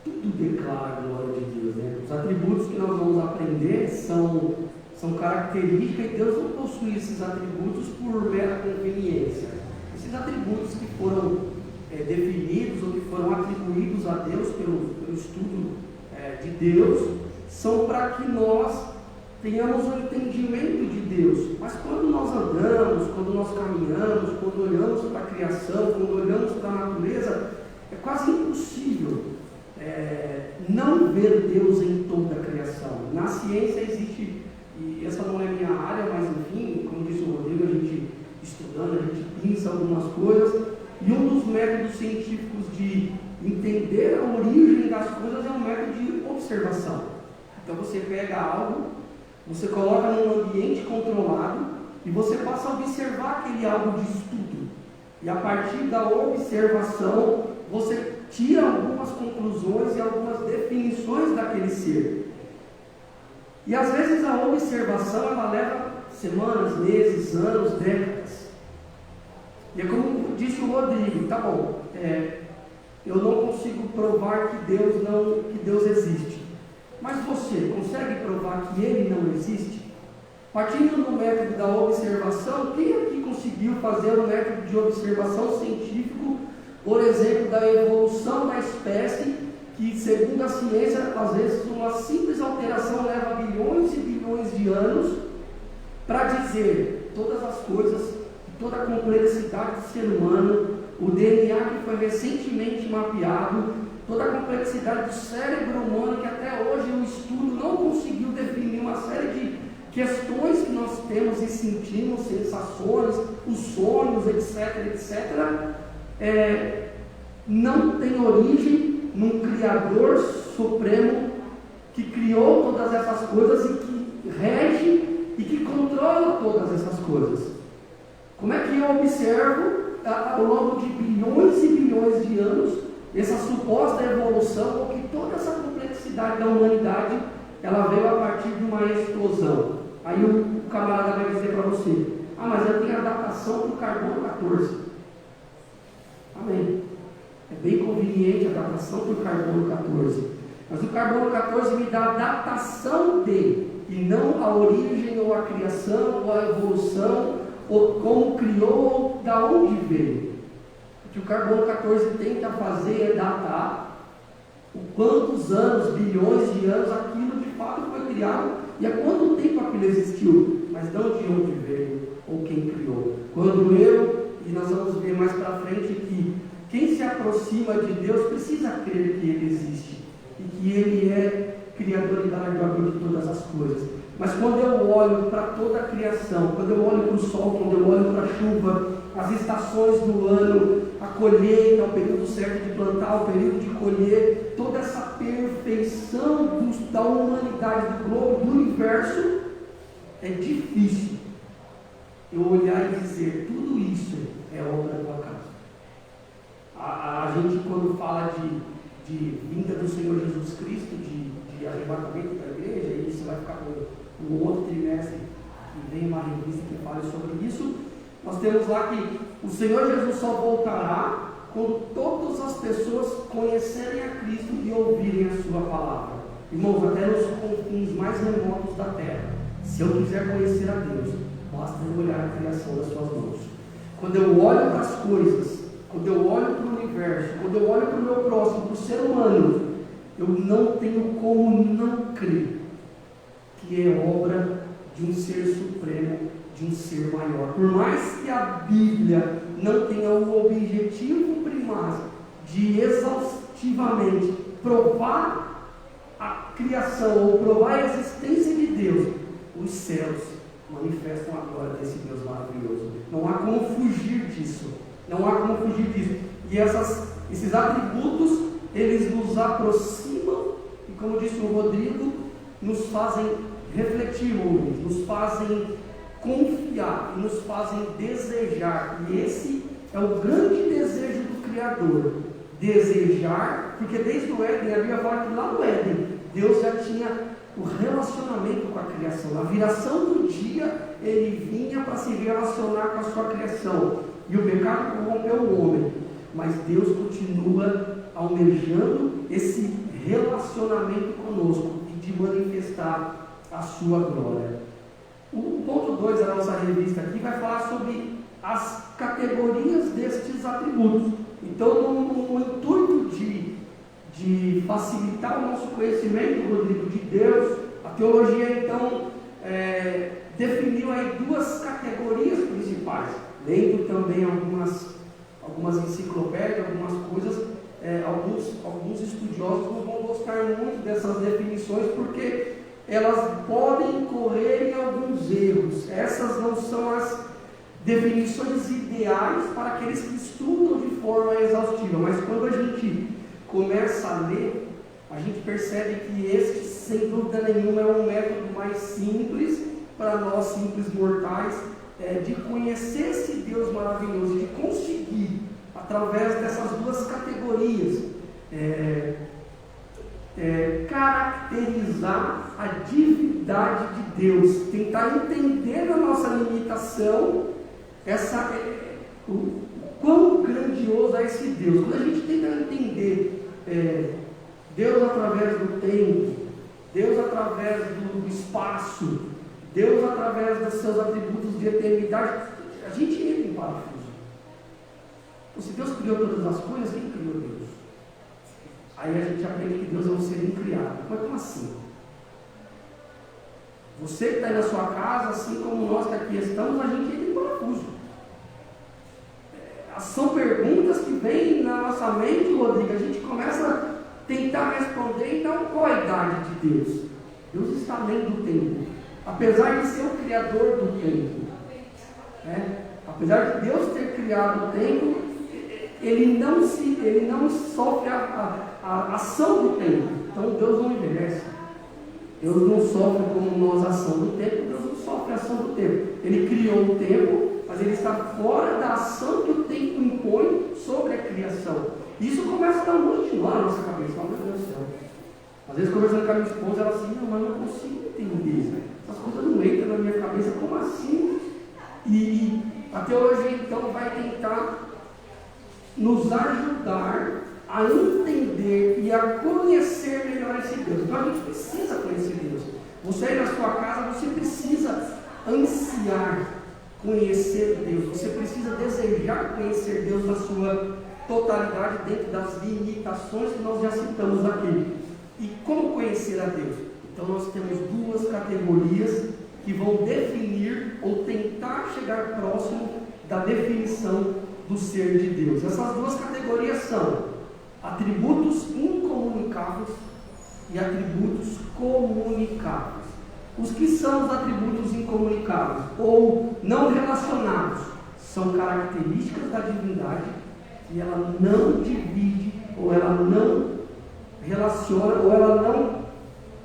tudo declara a glória de Deus, né? Os atributos que nós vamos aprender são características, e Deus não possui esses atributos por mera conveniência. Esses atributos que foram definidos ou que foram atribuídos a Deus pelo estudo de Deus são para que nós tenhamos um entendimento de Deus. Mas quando nós andamos, quando nós caminhamos, quando olhamos para a criação, quando olhamos para a natureza, é quase impossível não ver Deus em toda a criação. Na ciência existe, e essa não é minha área, mas enfim, como disse o Rodrigo, a gente estudando, a gente pensa algumas coisas, e um dos métodos científicos de entender a origem das coisas é um método de observação. Então você pega algo, você coloca num ambiente controlado e você passa a observar aquele algo de estudo. E a partir da observação, você tira algumas conclusões e algumas definições daquele ser. E às vezes a observação ela leva semanas, meses, anos, décadas. E é como disse o Rodrigo, tá bom, eu não consigo provar que Deus existe. Mas você consegue provar que Ele não existe? Partindo do método da observação, quem aqui conseguiu fazer um método de observação científico, por exemplo, da evolução da espécie, que segundo a ciência, às vezes uma simples alteração leva bilhões e bilhões de anos, para dizer todas as coisas, toda a complexidade do ser humano, o DNA que foi recentemente mapeado, toda a complexidade do cérebro humano, que até hoje o estudo não conseguiu definir uma série de questões que nós temos e sentimos, sensações, os sonhos, etc, não tem origem num Criador Supremo que criou todas essas coisas e que rege e que controla todas essas coisas. Como é que eu observo ao longo de bilhões e bilhões de anos essa suposta evolução, ou que toda essa complexidade da humanidade ela veio a partir de uma explosão? Aí o camarada vai dizer para você: ah, mas eu tenho a datação do carbono 14. Amém. É bem conveniente a datação do carbono 14. Mas o carbono 14 me dá a datação de, e não a origem, ou a criação, ou a evolução, ou como criou, ou da onde veio. O que o carbono 14 tenta fazer é datar o quantos anos, bilhões de anos, aquilo de fato foi criado e há quanto tempo aquilo existiu, mas não de onde veio ou quem criou. Quando e nós vamos ver mais para frente que quem se aproxima de Deus precisa crer que Ele existe e que Ele é criador e galardoador de todas as coisas. Mas quando eu olho para toda a criação, quando eu olho para o sol, quando eu olho para a chuva, as estações do ano, a colheita, o período certo de plantar, o período de colher, toda essa perfeição da humanidade, do globo, do universo, é difícil eu olhar e dizer: tudo isso é obra do acaso. A gente, quando fala de vinda do Senhor Jesus Cristo, de arrebatamento da igreja, e isso vai ficar no outro trimestre, que vem uma revista que fale sobre isso, nós temos lá que o Senhor Jesus só voltará quando todas as pessoas conhecerem a Cristo e ouvirem a sua palavra. Irmãos, até nos confins mais remotos da terra, se eu quiser conhecer a Deus, basta eu olhar a criação das suas mãos. Quando eu olho para as coisas, quando eu olho para o universo, quando eu olho para o meu próximo, para o ser humano, eu não tenho como não crer que é obra de um ser supremo, de um ser maior. Por mais que a Bíblia não tenha o objetivo primário de exaustivamente provar a criação ou provar a existência de Deus, os céus manifestam a glória desse Deus maravilhoso. Não há como fugir disso. Não há como fugir disso. E esses atributos, eles nos aproximam e, como disse o Rodrigo, nos fazem refletir, nos fazem confiar e nos fazem desejar. E esse é o grande desejo do Criador. Desejar, porque desde o Éden, a Bíblia fala que lá no Éden, Deus já tinha o relacionamento com a criação. Na viração do dia, Ele vinha para se relacionar com a sua criação. E o pecado corrompeu o homem. Mas Deus continua almejando esse relacionamento conosco e de manifestar a sua glória. O ponto 2 da nossa revista aqui vai falar sobre as categorias destes atributos. Então, no intuito de facilitar o nosso conhecimento, Rodrigo, de Deus, a teologia então definiu aí 2 categorias principais, lendo também algumas enciclopédias, algumas coisas. Alguns estudiosos não vão gostar muito dessas definições, porque elas podem incorrer em alguns erros. Essas não são as definições ideais para aqueles que estudam de forma exaustiva, mas quando a gente começa a ler, a gente percebe que este, sem dúvida nenhuma, é um método mais simples para nós simples mortais, de conhecer esse Deus maravilhoso, de conseguir, através dessas 2 categorias, caracterizar a divindade de Deus, tentar entender a nossa limitação, o quão grandioso é esse Deus. Quando a gente tenta entender Deus através do tempo, Deus através do espaço, Deus através dos seus atributos de eternidade, a gente entra em parafuso. Se Deus criou todas as coisas, quem criou Deus? Aí a gente aprende que Deus é um ser incriado. Mas como assim? Você que está aí na sua casa, assim como nós que aqui estamos, a gente entra em parafuso. São perguntas que vêm na nossa mente, Rodrigo. A gente começa a tentar responder. Então, qual a idade de Deus? Deus está além do tempo. Apesar de ser o criador do tempo. Apesar de Deus ter criado o tempo, ele não sofre a ação do tempo. Então Deus não envelhece. Deus não sofre como nós a ação do tempo. Deus não sofre a ação do tempo. Ele criou o tempo, mas ele está fora da ação que o tempo impõe sobre a criação. Isso começa a dar um monte de nó na nossa cabeça. Meu Deus do céu. Às vezes conversando com a minha esposa, ela assim, não, mas eu não consigo entender. Essas coisas não entram na minha cabeça. Como assim? E a teologia então vai tentar nos ajudar a entender e a conhecer melhor esse Deus. Então a gente precisa conhecer Deus. Você aí na sua casa, você precisa ansiar conhecer Deus. Você precisa desejar conhecer Deus na sua totalidade, dentro das limitações que nós já citamos aqui. E como conhecer a Deus? Então nós temos duas categorias que vão definir ou tentar chegar próximo da definição do ser de Deus. Essas duas categorias são atributos incomunicáveis e atributos comunicáveis. Os que são os atributos incomunicáveis ou não relacionados são características da divindade que ela não divide, ou ela não relaciona, ou ela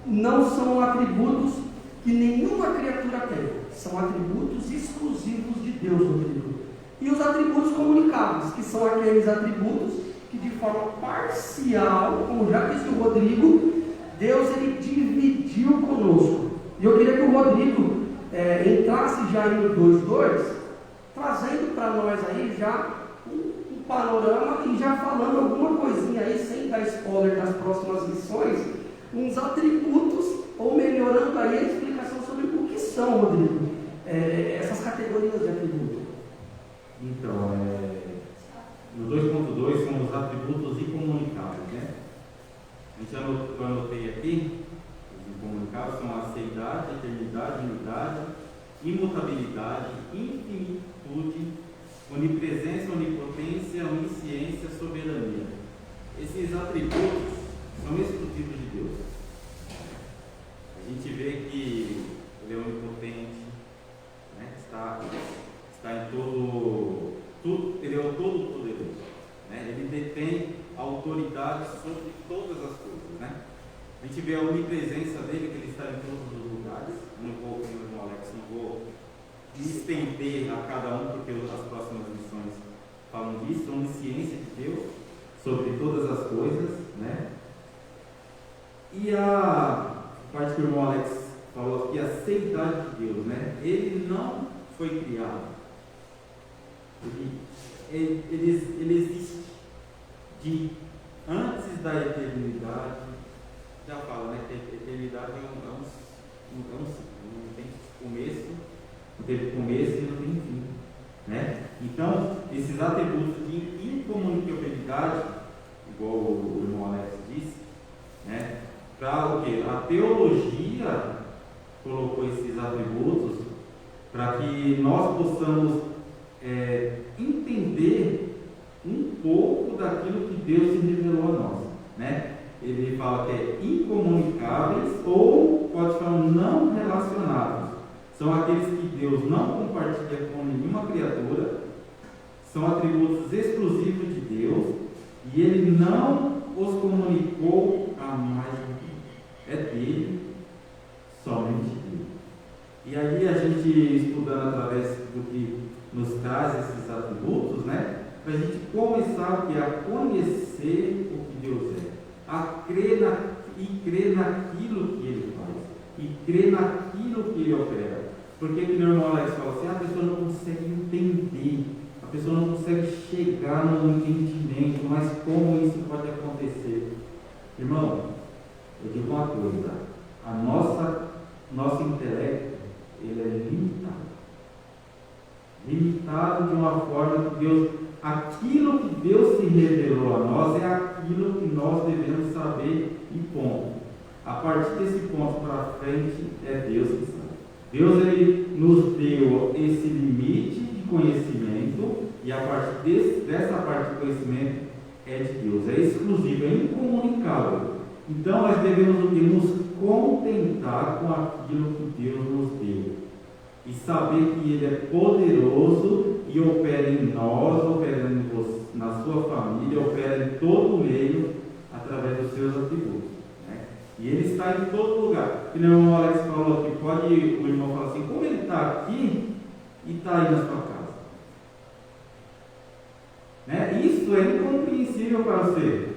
não são atributos que nenhuma criatura tem. São atributos exclusivos de Deus, Rodrigo. E os atributos comunicáveis, que são aqueles atributos que de forma parcial, como já disse o Rodrigo, Deus ele dividiu conosco. E eu queria que o Rodrigo entrasse já no 2.2, trazendo para nós aí já um panorama e já falando alguma coisinha aí, sem dar spoiler das próximas lições, uns atributos, ou melhorando aí a explicação sobre o que são, Rodrigo, essas categorias de atributos. Então, no 2.2 são os atributos incomunicáveis, né? Eu anotei aqui, os incomunicáveis são a seidade, eternidade, unidade, imutabilidade, infinitude, onipresença, onipotência, onisciência, soberania. Esses atributos são exclusivos de Deus. A gente vê que ele é onipotente, né? Está em tudo, ele é o todo-poderoso, né? Ele detém autoridade sobre todas as coisas, né? A gente vê a onipresença dele, que ele está em todos os lugares. Não vou, como o irmão Alex, não vou me estender a cada um, porque as próximas lições falam disso. A onisciência de Deus sobre todas as coisas, né? E a parte que o irmão Alex falou aqui, a seidade de Deus, né? Ele não foi criado. Ele existe de antes da eternidade. Já fala, né? Que a eternidade não tem começo, não teve começo e não tem fim, né? Então, esses atributos de incomunicabilidade, igual o irmão Alex disse, né? Para o quê? A teologia colocou esses atributos para que nós possamos entender um pouco daquilo que Deus se revelou a nós, né? Ele fala que é incomunicáveis ou pode falar não relacionados. São aqueles que Deus não compartilha com nenhuma criatura, são atributos exclusivos de Deus e Ele não os comunicou a mais ninguém. É dele, somente dele. E aí a gente estudando através do que nos traz esses atributos, né? A para a gente começar a conhecer o que Deus é, a crer naquilo que Ele faz, e crer naquilo que Ele opera. Porque que o irmão Alex fala assim, a pessoa não consegue entender, a pessoa não consegue chegar no entendimento, mas como isso pode acontecer? Irmão, eu digo uma coisa, nosso intelecto, ele é limitado de uma forma que aquilo que Deus se revelou a nós é aquilo que nós devemos saber e ponto. A partir desse ponto para frente, é Deus que sabe. Deus, ele nos deu esse limite de conhecimento, e a partir dessa parte de conhecimento é de Deus, é exclusivo, é incomunicável. Então nós devemos nos contentar com aquilo que Deus nos deu e saber que Ele é poderoso e opera em nós, opera na sua família, opera em todo o meio através dos seus atributos, né? E Ele está em todo lugar. O irmão Alex falou que o irmão fala assim, como Ele está aqui e está aí na sua casa, né? Isso é incompreensível para você,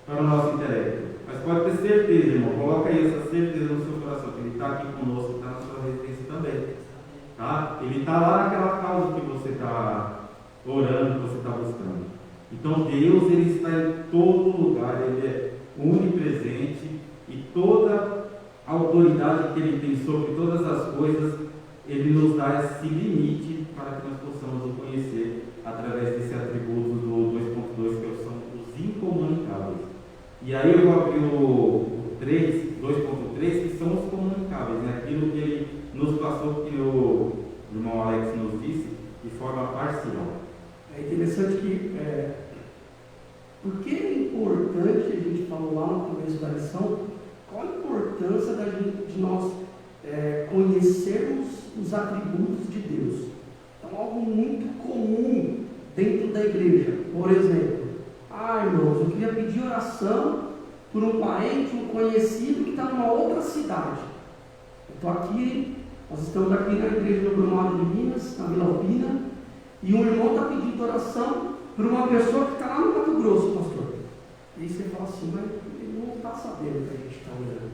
para o nosso intelecto. Mas pode ter certeza, irmão, coloca aí essa certeza no seu coração, que Ele está aqui conosco, está na sua residência também. Tá? Ele está lá naquela causa que você está orando, que você está buscando. Então Deus, Ele está em todo lugar, Ele é onipresente, e toda a autoridade que Ele tem sobre todas as coisas, Ele nos dá esse limite para que nós possamos o conhecer através desse atributo do 2.2, que são os incomunicáveis. E aí eu vou abrir o 2.3, que são os comunicáveis, né? Aquilo que Ele nos passou, que o irmão Alex nos disse, de forma parcial. É interessante que, por que é importante, a gente falou lá no começo da lição, qual a importância de nós conhecermos os atributos de Deus? Então, algo muito comum dentro da igreja. Por exemplo, irmãos, eu queria pedir oração por um parente, um conhecido que está numa outra cidade. Nós estamos aqui na igreja do Brumado de Minas, na Vila Alpina, e um irmão está pedindo oração por uma pessoa que está lá no Mato Grosso, pastor. E aí você fala assim, mas ele não está sabendo que a gente está orando.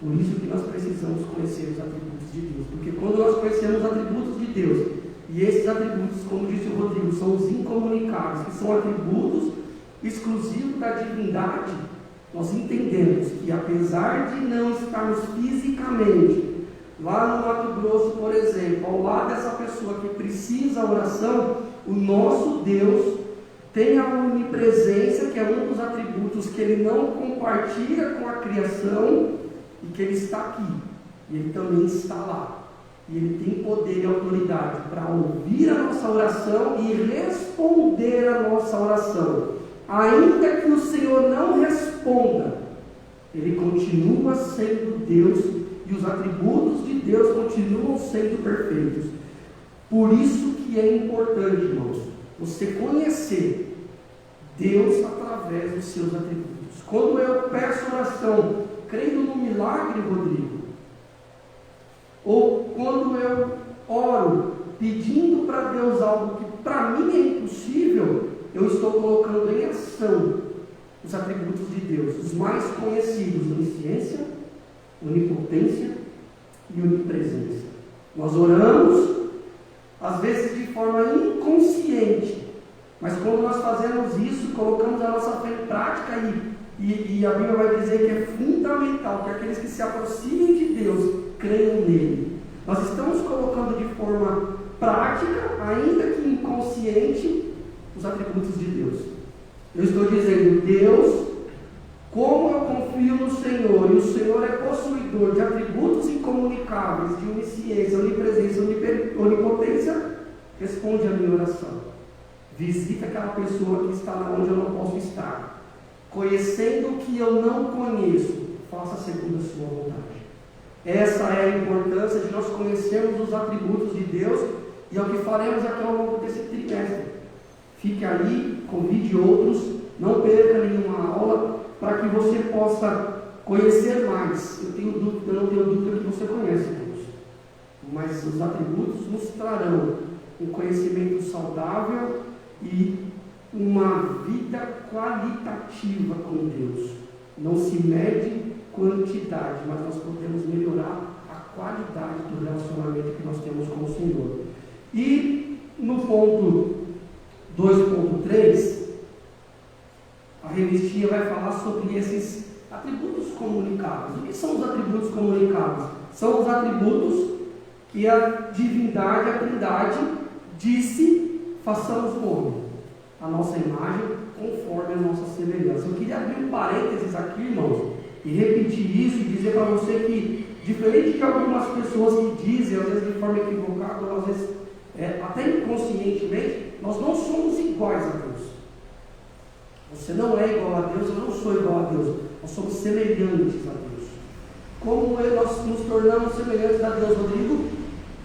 Por isso que nós precisamos conhecer os atributos de Deus, porque quando nós conhecemos os atributos de Deus, e esses atributos, como disse o Rodrigo, são os incomunicáveis, que são atributos exclusivos da divindade, nós entendemos que apesar de não estarmos fisicamente lá no Mato Grosso, por exemplo, ao lado dessa pessoa que precisa da oração, o nosso Deus tem a onipresença, que é um dos atributos que Ele não compartilha com a criação, e que Ele está aqui, e Ele também está lá. E Ele tem poder e autoridade para ouvir a nossa oração e responder a nossa oração. Ainda que o Senhor não responda, Ele continua sendo Deus e os atributos de Deus continuam sendo perfeitos. Por isso que é importante, irmãos, você conhecer Deus através dos seus atributos. Quando eu peço oração, crendo no milagre, Rodrigo, ou quando eu oro pedindo para Deus algo que para mim é impossível, eu estou colocando em ação os atributos de Deus, os mais conhecidos: onisciência, onipotência e onipresença. Nós oramos, às vezes de forma inconsciente, mas quando nós fazemos isso, colocamos a nossa fé em prática, e a Bíblia vai dizer que é fundamental que aqueles que se aproximem de Deus creiam nele. Nós estamos colocando de forma prática, ainda que inconsciente, os atributos de Deus. Eu estou dizendo, Deus, como eu confio no Senhor, e o Senhor é possuidor de atributos incomunicáveis, de onisciência, onipresença, onipotência, responde a minha oração. Visita aquela pessoa que está lá onde eu não posso estar. Conhecendo o que eu não conheço, faça segundo a sua vontade. Essa é a importância de nós conhecermos os atributos de Deus, e é o que faremos aqui ao longo desse trimestre. Fique aí, convide outros, não perca nenhuma aula, para que você possa conhecer mais. Eu não tenho dúvida que você conhece Deus, mas os atributos nos trarão um conhecimento saudável e uma vida qualitativa com Deus. Não se mede quantidade, mas nós podemos melhorar a qualidade do relacionamento que nós temos com o Senhor. E no ponto 2.3, a revistinha vai falar sobre esses atributos comunicáveis. O que são os atributos comunicáveis? São os atributos que a divindade, a Trindade, disse: façamos o homem, a nossa imagem, conforme a nossa semelhança. Eu queria abrir um parênteses aqui, irmãos, e repetir isso e dizer para você que, diferente de algumas pessoas que dizem, às vezes de forma equivocada, ou às vezes até inconscientemente, nós não somos iguais a Deus. Você não é igual a Deus, eu não sou igual a Deus. Nós somos semelhantes a Deus. Como nós nos tornamos semelhantes a Deus, Rodrigo?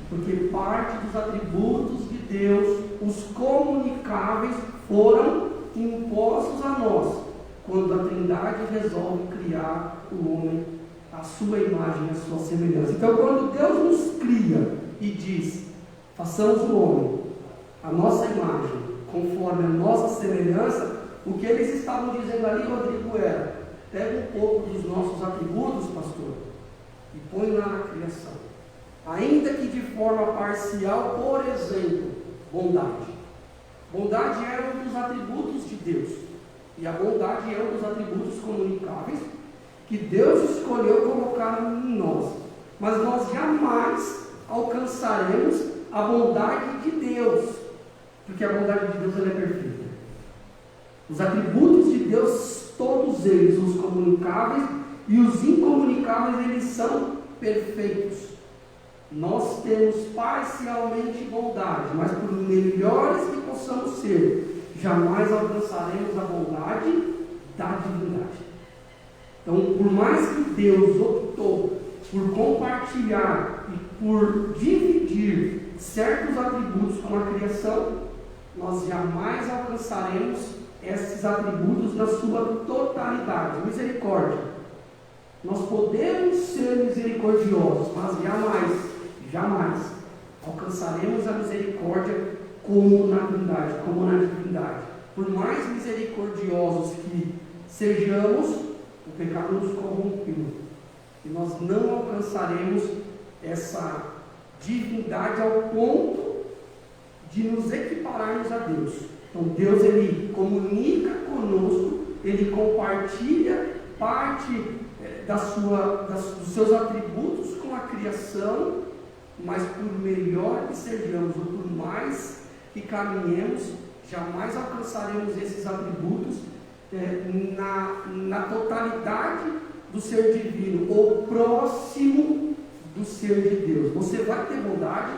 Porque parte dos atributos de Deus, os comunicáveis, foram impostos a nós, quando a Trindade resolve criar o homem à sua imagem, à sua semelhança. Então, quando Deus nos cria e diz: façamos o homem à nossa imagem, conforme a nossa semelhança, o que eles estavam dizendo ali, Rodrigo, era: pega um pouco dos nossos atributos, pastor, e põe lá na criação. Ainda que de forma parcial, por exemplo, bondade. Bondade é um dos atributos de Deus. E a bondade é um dos atributos comunicáveis que Deus escolheu colocar em nós. Mas nós jamais alcançaremos a bondade de Deus, porque a bondade de Deus ela é perfeita. Os atributos de Deus, todos eles, os comunicáveis e os incomunicáveis, eles são perfeitos. Nós temos parcialmente bondade, mas por melhores que possamos ser, jamais alcançaremos a bondade da divindade. Então, por mais que Deus optou por compartilhar e por dividir certos atributos com a criação, nós jamais alcançaremos esses atributos na sua totalidade. Misericórdia. Nós podemos ser misericordiosos, mas jamais alcançaremos a misericórdia como na Trindade, como na divindade. Por mais misericordiosos que sejamos, o pecado nos corrompeu. E nós não alcançaremos essa divindade ao ponto de nos equipararmos a Deus. Então Deus, Ele comunica conosco, Ele compartilha parte dos seus atributos com a criação, mas por melhor que sejamos, ou por mais que caminhemos, jamais alcançaremos esses atributos na totalidade do ser divino, ou próximo do ser de Deus. Você vai ter bondade,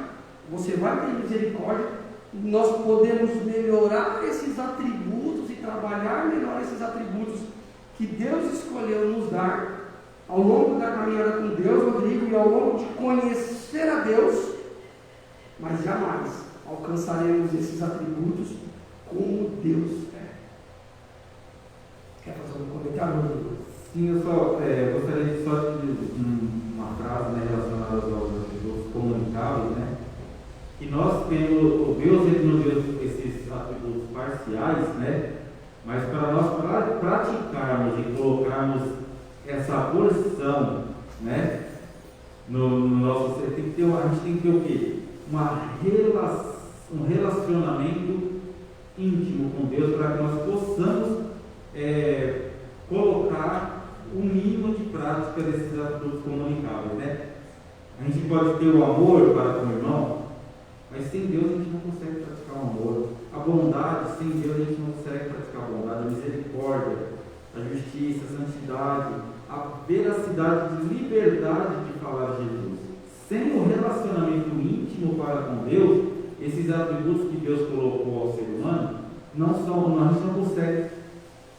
você vai ter misericórdia, nós podemos melhorar esses atributos e trabalhar melhor esses atributos que Deus escolheu nos dar ao longo da caminhada com Deus, Rodrigo, e ao longo de conhecer a Deus, mas jamais alcançaremos esses atributos como Deus é. Quer fazer um comentário, Rodrigo? Sim, eu só gostaria só de uma frase, né, relacionada aos atributos comunicáveis, né? Que nós temos, Deus ele nos deu esses atributos parciais, né? Mas para nós praticarmos e colocarmos essa porção, né, no nosso ser, a gente tem que ter o quê? Um relacionamento íntimo com Deus, para que nós possamos colocar o mínimo de prática desses atributos comunicáveis, né? A gente pode ter o amor para com o irmão, mas sem Deus a gente não consegue praticar o amor. A bondade, sem Deus a gente não consegue praticar a bondade. A misericórdia, a justiça, a santidade, a veracidade de liberdade de falar de Jesus. Sem o relacionamento íntimo para com Deus, esses atributos que Deus colocou ao ser humano, a gente não consegue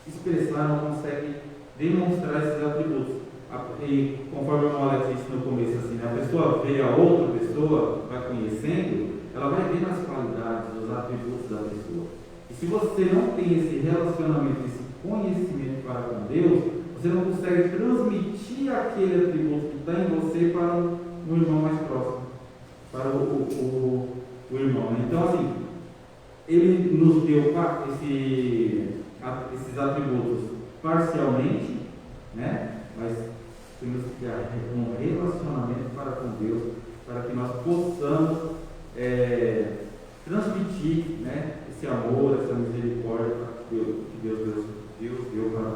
expressar, não consegue demonstrar esses atributos. E conforme o Alex disse no começo, assim, a pessoa vê a outra pessoa, vai conhecendo, ela vai ver as qualidades, os atributos da pessoa. E se você não tem esse relacionamento, esse conhecimento para com Deus, você não consegue transmitir aquele atributo que está em você para um irmão mais próximo, para o o irmão. Então, assim, ele nos deu esses atributos parcialmente, né? Mas temos que ter um relacionamento para com Deus, para que nós possamos transmitir, né, esse amor, essa misericórdia que Deus deu para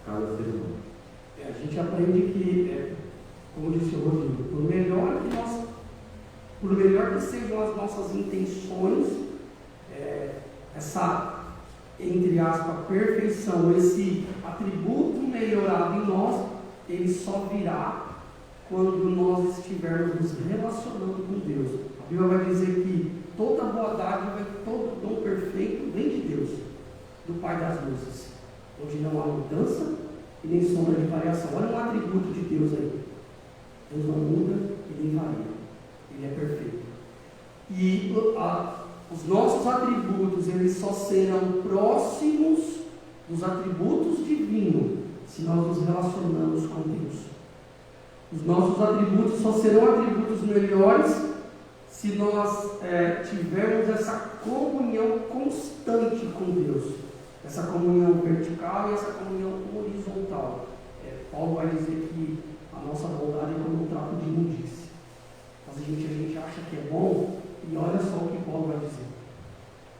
cada ser humano. A gente aprende que, como disse o Rodrigo, por melhor que sejam as nossas intenções, essa, entre aspas, perfeição, esse atributo melhorado em nós, ele só virá quando nós estivermos nos relacionando com Deus. A Bíblia vai dizer que toda boa dádiva, todo dom perfeito vem de Deus, do Pai das luzes, onde não há mudança e nem sombra de variação. Olha um atributo de Deus aí. Deus não muda e nem varia. Ele é perfeito. E os nossos atributos, eles só serão próximos dos atributos divinos se nós nos relacionamos com Deus. Os nossos atributos só serão atributos melhores se nós tivermos essa comunhão constante com Deus. Essa comunhão vertical e essa comunhão horizontal. Paulo vai dizer que a nossa bondade é como um trapo de imundície. Mas a gente acha que é bom, e olha só o que Paulo vai dizer.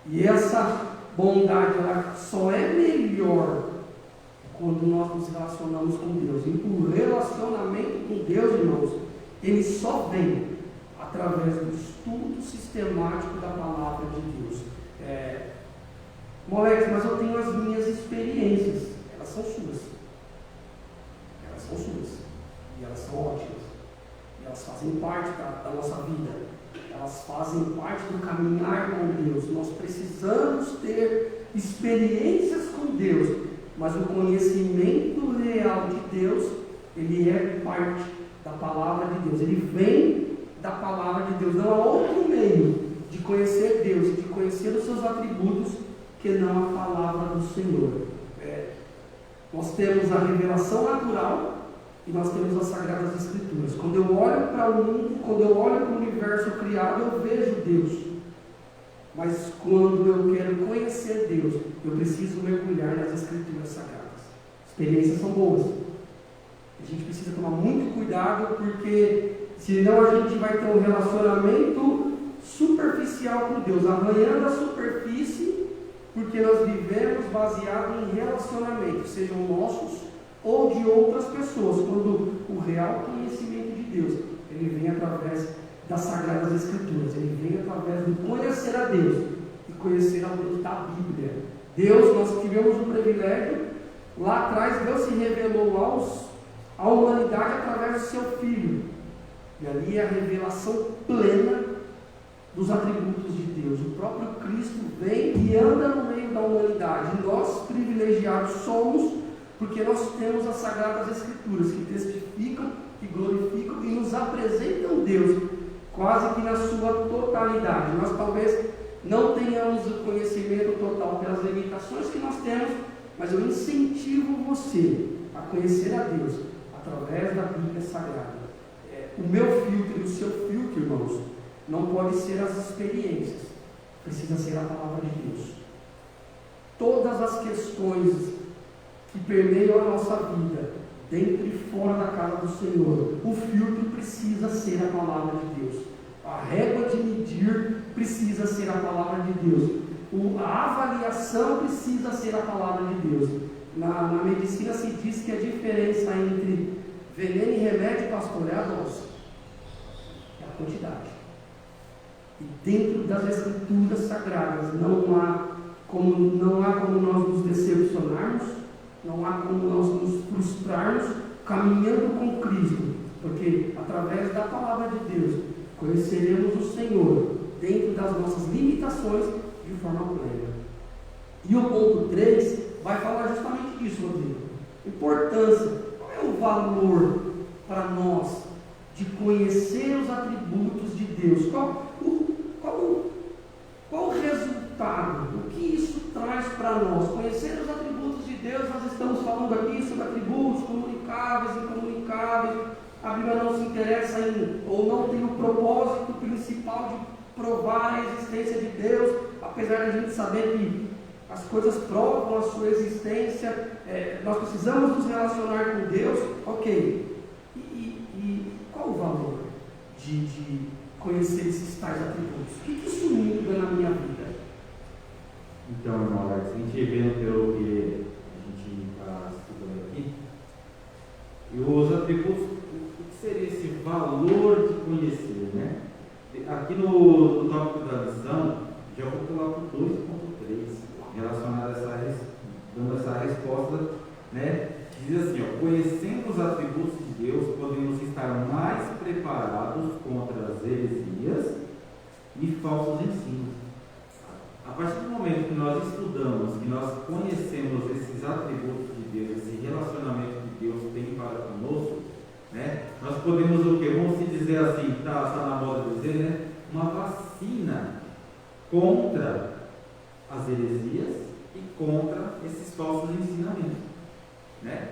E essa bondade, ela só é melhor quando nós nos relacionamos com Deus. E o relacionamento com Deus, irmãos, ele só vem através do estudo sistemático da palavra de Deus. Moleque, mas eu tenho as minhas experiências. Elas são suas. Elas são suas. E elas são ótimas. E elas fazem parte da nossa vida. Elas fazem parte do caminhar com Deus. Nós precisamos ter experiências com Deus. Mas o conhecimento real de Deus, ele é parte da palavra de Deus. Ele vem da palavra de Deus. Não há outro meio de conhecer Deus e de conhecer os seus atributos que não a palavra do Senhor. Nós temos a revelação natural e nós temos as Sagradas Escrituras. Quando eu olho para o mundo, quando eu olho para o universo criado, eu vejo Deus. Mas quando eu quero conhecer Deus, eu preciso mergulhar nas Escrituras Sagradas. Experiências são boas. A gente precisa tomar muito cuidado, porque senão a gente vai ter um relacionamento superficial com Deus, arranhando a superfície, porque nós vivemos baseado em relacionamentos, sejam nossos ou de outras pessoas, quando o real conhecimento de Deus, ele vem através das Sagradas Escrituras, ele vem através de conhecer a Deus e conhecer ao Deus da Bíblia. Deus, nós tivemos o privilégio, lá atrás Deus se revelou à humanidade através do seu Filho, e ali é a revelação plena dos atributos de Deus. O próprio Cristo vem e anda no meio da humanidade. E nós, privilegiados, somos porque nós temos as Sagradas Escrituras que testificam, que glorificam e nos apresentam Deus quase que na sua totalidade. Nós talvez não tenhamos o conhecimento total pelas limitações que nós temos, mas eu incentivo você a conhecer a Deus através da Bíblia Sagrada. O meu filtro e o seu filtro, irmãos, não pode ser as experiências, precisa ser a palavra de Deus. Todas as questões que permeiam a nossa vida, dentro e fora da casa do Senhor, o filtro precisa ser a palavra de Deus. A régua de medir precisa ser a palavra de Deus. A avaliação precisa ser a palavra de Deus. Na medicina se diz que a diferença entre veneno e remédio, pastor, é a dose, é a quantidade. E dentro das Escrituras Sagradas não há como nós nos decepcionarmos, não há como nós nos frustrarmos caminhando com Cristo, porque através da palavra de Deus conheceremos o Senhor dentro das nossas limitações de forma plena. E o ponto 3 vai falar justamente disso, Rodrigo. Importância. Qual é o valor para nós de conhecer os atributos de Deus? Qual o resultado? O que isso traz para nós? Conhecer os atributos de Deus, nós estamos falando aqui sobre atributos comunicáveis e incomunicáveis. A Bíblia não se interessa ou não tem o propósito principal provar a existência de Deus, apesar de a gente saber que as coisas provam a sua existência, nós precisamos nos relacionar com Deus, ok. E qual o valor de conhecer esses tais atributos? O que isso muda na minha vida? Então, irmão Alex, a gente vendo pelo que a gente está estudando aqui, e os atributos, o que seria esse valor de conhecer, né? Aqui no tópico da lição, já vou pular para o 2.3, relacionado a dando essa resposta, né? Diz assim, ó, conhecendo os atributos de Deus, podemos estar mais preparados contra as heresias e falsos ensinos. A partir do momento que nós estudamos, que nós conhecemos esses atributos de Deus, esse relacionamento que Deus tem para conosco, né, nós podemos o quê? Vamos se dizer assim, está na moda de dizer, né, uma vacina contra as heresias e contra esses falsos ensinamentos, né?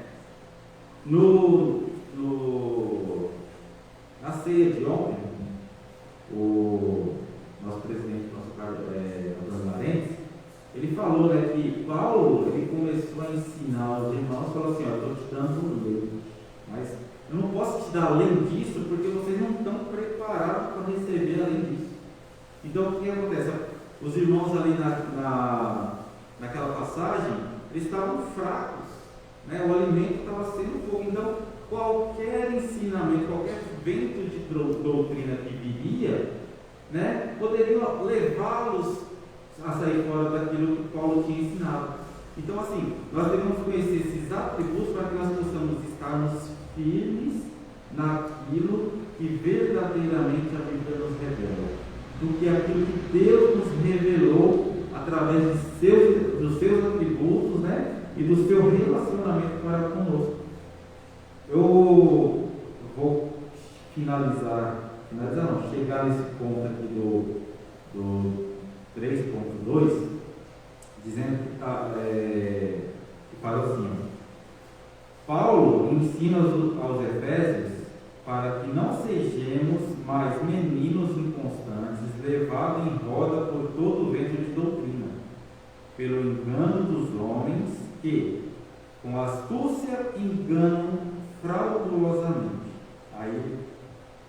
Na ceia de ontem, o nosso presidente, Antônio Marentes, ele falou, né, que Paulo, ele começou a ensinar os irmãos, falou assim, ó, eu estou te dando lei, mas eu não posso te dar além disso, porque vocês não estão preparados para receber além disso. Então, o que acontece? Os irmãos ali naquela passagem, eles estavam fracos, né? O alimento estava sendo pouco. Então, qualquer ensinamento, qualquer vento de doutrina que viria, né, poderia levá-los a sair fora daquilo que Paulo tinha ensinado. Então, assim, nós devemos conhecer esses atributos para que nós possamos estarmos firmes naquilo que verdadeiramente a Bíblia nos revela, do que aquilo que Deus nos revelou através dos seus atributos, né, e do seu relacionamento para conosco. Eu vou chegar nesse ponto aqui do 3.2, dizendo que fala assim, Paulo ensina aos Efésios para que não sejamos mais meninos inconstantes, levados em roda por todo o vento de doutrina, pelo engano dos homens que, com astúcia, enganam fraudulosamente. Aí,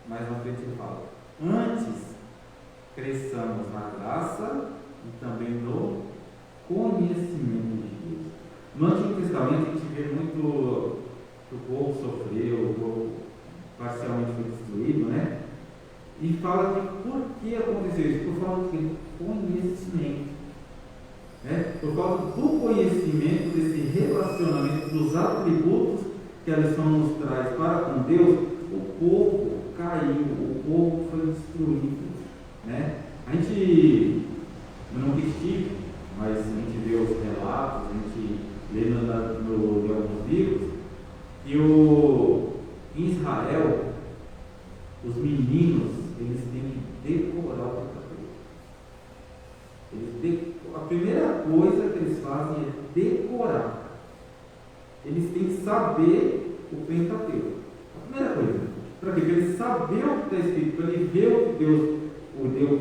mais uma frente ele fala, antes cresçamos na graça e também no conhecimento de Deus. No Antigo Testamento a gente vê muito que o povo sofreu, o povo parcialmente foi destruído, né? E fala que por que aconteceu isso? Por falta de conhecimento, né? Por falta do conhecimento desse relacionamento, dos atributos que a lição nos traz para com Deus, o povo caiu, o povo foi destruído, né? A gente não critica, mas a gente vê os relatos, a gente lê em alguns livros, que em Israel, os meninos, eles têm que decorar o Pentateuco. A primeira coisa que eles fazem é decorar. Eles têm que saber o Pentateuco. A primeira coisa. Para quê? Para ele saber o que está escrito, para ele ver o que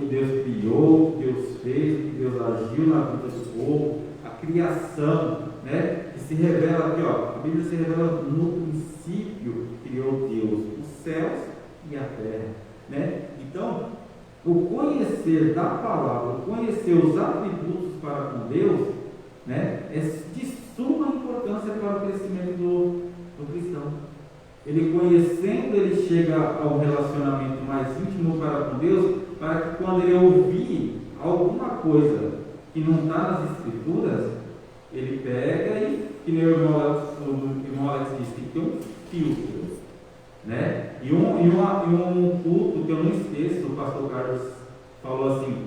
Deus criou, o que Deus fez, o que Deus agiu na vida do povo, a criação, né? Que se revela aqui, ó, a Bíblia se revela no princípio, criou Deus os céus e a terra, né? Então, o conhecer da palavra, o conhecer os atributos para com Deus, né, é de suma importância para o crescimento do cristão. Ele conhecendo, ele chega ao relacionamento mais íntimo para com Deus, para que quando ele ouvir alguma coisa que não está nas Escrituras, ele pega e, que nem o irmão Alex disse, tem que ter um filtro, né? E um culto que eu não esqueço, o pastor Carlos falou assim,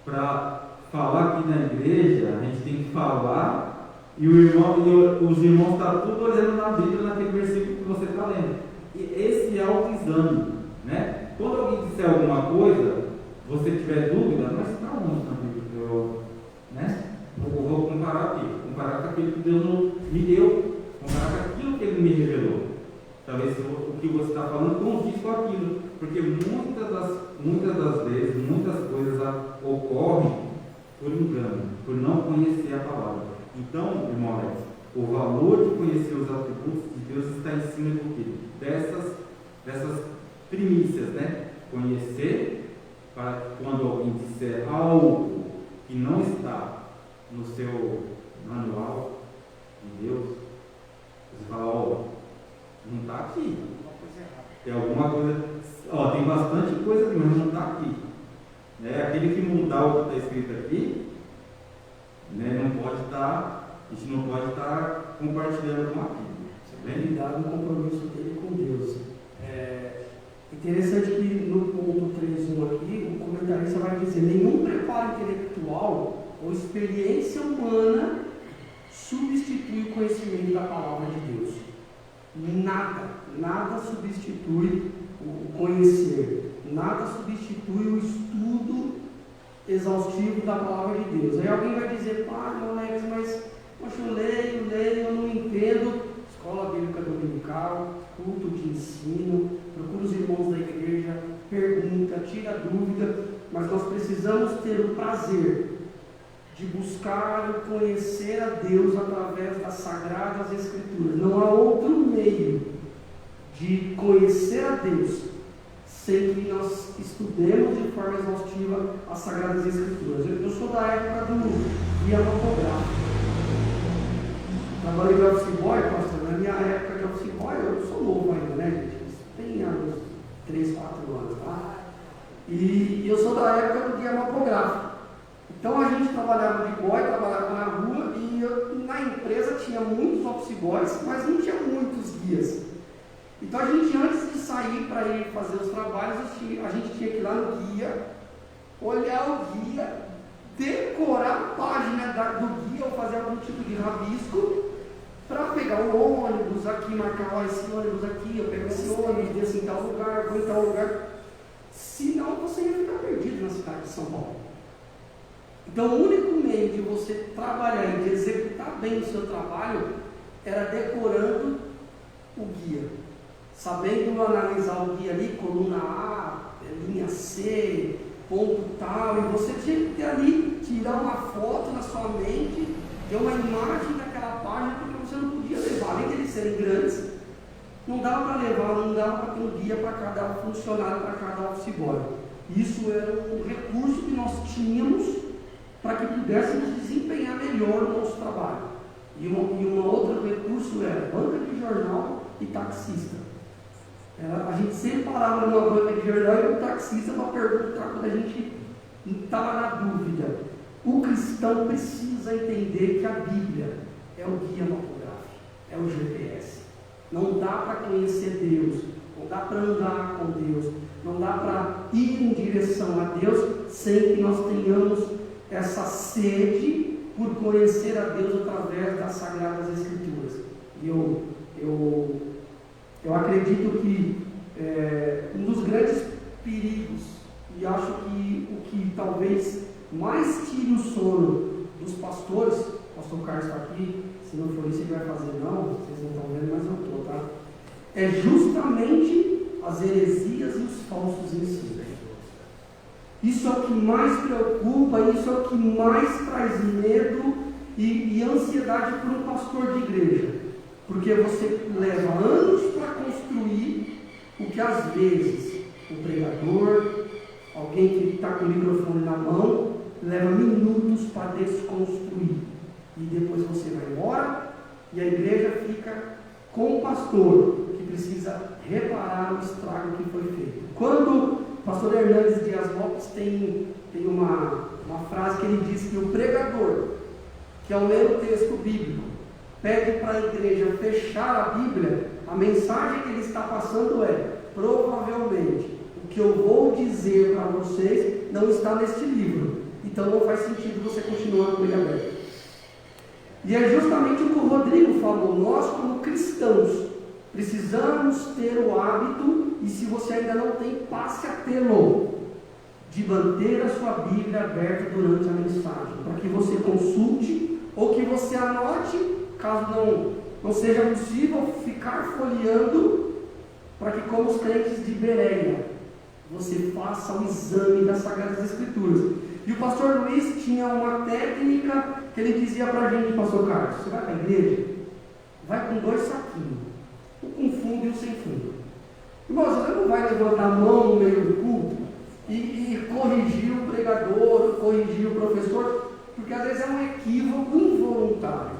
para falar aqui na igreja, a gente tem que falar e os irmãos estão tudo olhando na Bíblia, naquele versículo que você está lendo. E esse é autoexame, né? Quando alguém disser alguma coisa, você tiver dúvida, mas está onde na Bíblia? Né? Eu vou comparar aqui, comparar com aquilo que Deus me deu, comparar com aquilo que Ele me revelou. talvez o que você está falando condiz com aquilo, porque muitas das vezes, muitas coisas ocorrem por engano, por não conhecer a palavra. Então, irmão Alex, o valor de conhecer os atributos de Deus está em cima do quê? Dessas primícias, né? Conhecer, para quando alguém disser algo que não está no seu manual de Deus, você fala, não está aqui. Tem alguma coisa, tem bastante coisa aqui, mas não está aqui. Aquele que mudar o que está escrito aqui, né, a gente não pode estar compartilhando com aquilo. Cuidado no compromisso dele com Deus. Interessante que no ponto 3.1 aqui, o comentarista vai dizer: nenhum preparo intelectual ou experiência humana substitui o conhecimento da palavra de Deus. Nada substitui o conhecer, nada substitui o estudo exaustivo da palavra de Deus. Aí alguém vai dizer: Alex, mas poxa, eu leio, eu não entendo. Escola bíblica dominical, culto de ensino, procura os irmãos da igreja, pergunta, tira dúvida, mas nós precisamos ter o prazer de buscar conhecer a Deus através das Sagradas Escrituras. Não há outro meio de conhecer a Deus sem que nós estudemos de forma exaustiva as Sagradas Escrituras. Eu sou da época do guia mapográfico. Trabalhei de office boy, pastor. Na minha época de office boy, eu sou novo ainda, né, gente? Tem uns 3, 4 anos, tá? E eu sou da época do guia mapográfico. Então a gente trabalhava de boy, trabalhava na rua, e na empresa tinha muitos office boys, mas não tinha muitos guias. Então a gente, antes de sair para ir fazer os trabalhos, a gente tinha que ir lá no guia, olhar o guia, decorar a página do guia ou fazer algum tipo de rabisco para pegar o ônibus aqui, marcar esse ônibus aqui, eu pego esse ônibus, desço em tal lugar, vou em tal lugar. Senão você ia ficar perdido na cidade de São Paulo. Então o único meio de você trabalhar e de executar bem o seu trabalho era decorando o guia, sabendo analisar o guia ali, coluna A, linha C, ponto tal, e você tinha que ter ali, tirar uma foto na sua mente, ter uma imagem daquela página, porque você não podia levar, além de eles serem grandes, não dava para levar, não dava para ter um guia para cada funcionário, para cada office boy. Isso era um recurso que nós tínhamos para que pudéssemos desempenhar melhor o nosso trabalho. E um outro recurso era banca de jornal e taxista. A gente sempre parava numa banca de jornal e um taxista para perguntar quando a gente estava na dúvida. O cristão precisa entender que a Bíblia é o guia mapográfico, é o GPS. Não dá para conhecer Deus, não dá para andar com Deus, não dá para ir em direção a Deus sem que nós tenhamos essa sede por conhecer a Deus através das Sagradas Escrituras. E eu acredito que um dos grandes perigos, e acho que o que talvez mais tire o sono dos pastores, o pastor Carlos está aqui, se não for isso ele vai fazer, não, vocês não estão vendo, mas eu estou, tá? É justamente as heresias e os falsos ensinos. Isso é o que mais preocupa, isso é o que mais traz medo e ansiedade para um pastor de igreja. Porque você leva anos para construir o que às vezes o pregador, alguém que está com o microfone na mão, leva minutos para desconstruir. E depois você vai embora e a igreja fica com o pastor que precisa reparar o estrago que foi feito. Quando o pastor Hernandes Dias Lopes tem uma frase que ele diz que o pregador, que ao ler o texto bíblico, pede para a igreja fechar a Bíblia, a mensagem que ele está passando é: provavelmente o que eu vou dizer para vocês não está neste livro, então não faz sentido você continuar com ele aberto. E é justamente o que o Rodrigo falou: nós como cristãos precisamos ter o hábito, e se você ainda não tem, passe a tê-lo, de manter a sua Bíblia aberta durante a mensagem, para que você consulte ou que você anote, caso não seja possível ficar folheando para que, como os crentes de Bereia, você faça o exame das Sagradas Escrituras. E o pastor Luiz tinha uma técnica que ele dizia para a gente, pastor Carlos: você vai para a igreja, vai com 2 saquinhos, um com fundo e um sem fundo. Irmão, você não vai levantar a mão no meio do culto e corrigir o pregador, corrigir o professor, porque às vezes é um equívoco involuntário,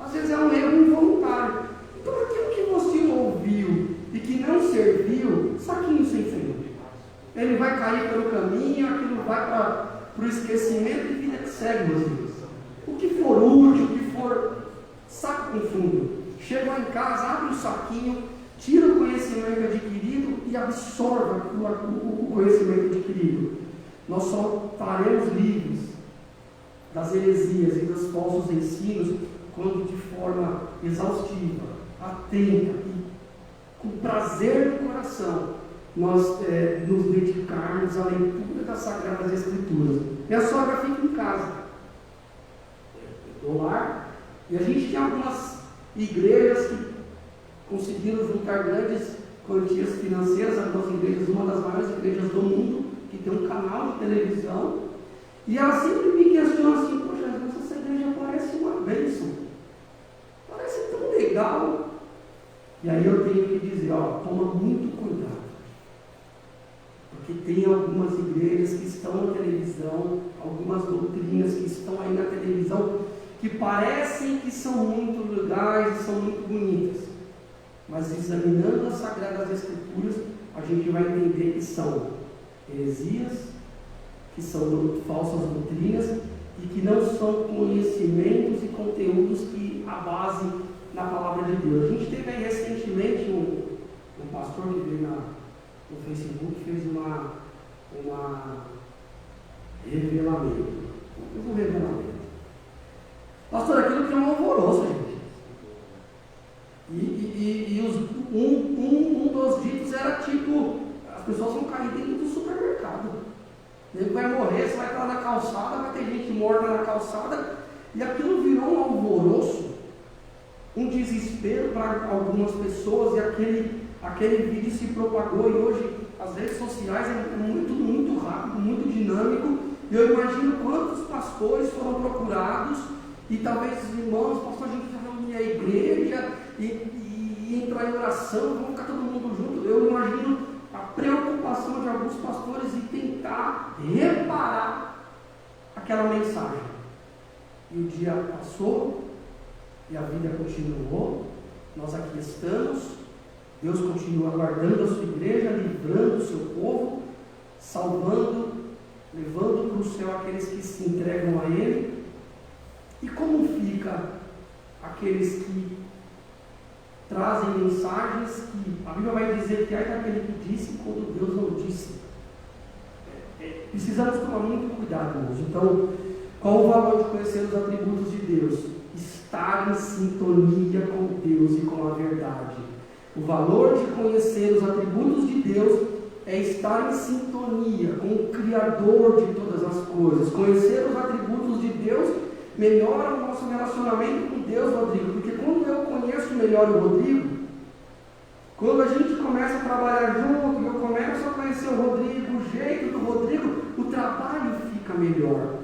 às vezes é um erro involuntário. Então aquilo que você ouviu e que não serviu, saquinho sem fundo. Ele vai cair pelo caminho, aquilo vai para o esquecimento e vida que segue, meus irmãos. O que for útil, o que for, saco com fundo. Chega lá em casa, abre o saquinho, tira o conhecimento adquirido e absorva o conhecimento adquirido. Nós só faremos livres das heresias e dos falsos ensinos quando de forma exaustiva, atenta e com prazer no coração nós nos dedicarmos à leitura das Sagradas Escrituras. Minha sogra fica em casa, do lar, e a gente tem algumas igrejas que conseguiram juntar grandes quantias financeiras, as nossas igrejas, uma das maiores igrejas do mundo, que tem um canal de televisão, e ela sempre me questiona assim: poxa, essa igreja parece uma bênção, parece tão legal. E aí eu tenho que dizer, toma muito cuidado, porque tem algumas igrejas que estão na televisão, algumas doutrinas que estão aí na televisão, que parecem que são muito legais e são muito bonitas, mas examinando as Sagradas Escrituras, a gente vai entender que são heresias, que são falsas doutrinas e que não são conhecimentos e conteúdos que a base na palavra de Deus. A gente teve aí recentemente um pastor que veio no Facebook, fez uma revelamento. Fez um revelamento. Pastor, aquilo que é um alvoroço, gente. Um dos ditos era tipo: as pessoas vão cair dentro do supermercado. Ele vai morrer, você vai estar na calçada, vai ter gente morta na calçada, e aquilo virou um alvoroço, um desespero para algumas pessoas, e aquele vídeo se propagou, e hoje as redes sociais é muito rápido, muito dinâmico, e eu imagino quantos pastores foram procurados, e talvez os irmãos, pastor, a gente vai reunir a igreja, e entrar em oração, vamos ficar todo mundo junto. Eu imagino a preocupação de alguns pastores em tentar reparar aquela mensagem. E o dia passou, e a vida continuou, nós aqui estamos, Deus continua guardando a sua igreja, livrando o seu povo, salvando, levando para o céu aqueles que se entregam a Ele. E como fica aqueles que trazem mensagens que a Bíblia vai dizer que ai daquele que disse quando Deus não disse? Precisamos tomar muito cuidado, irmãos. Então, qual o valor de conhecer os atributos de Deus? Estar em sintonia com Deus e com a verdade. O valor de conhecer os atributos de Deus é estar em sintonia com o Criador de todas as coisas. Conhecer os atributos de Deus melhora o nosso relacionamento com Deus, Rodrigo, porque quando eu conheço melhor o Rodrigo, quando a gente começa a trabalhar junto, eu começo a conhecer o Rodrigo, o jeito do Rodrigo, o trabalho fica melhor,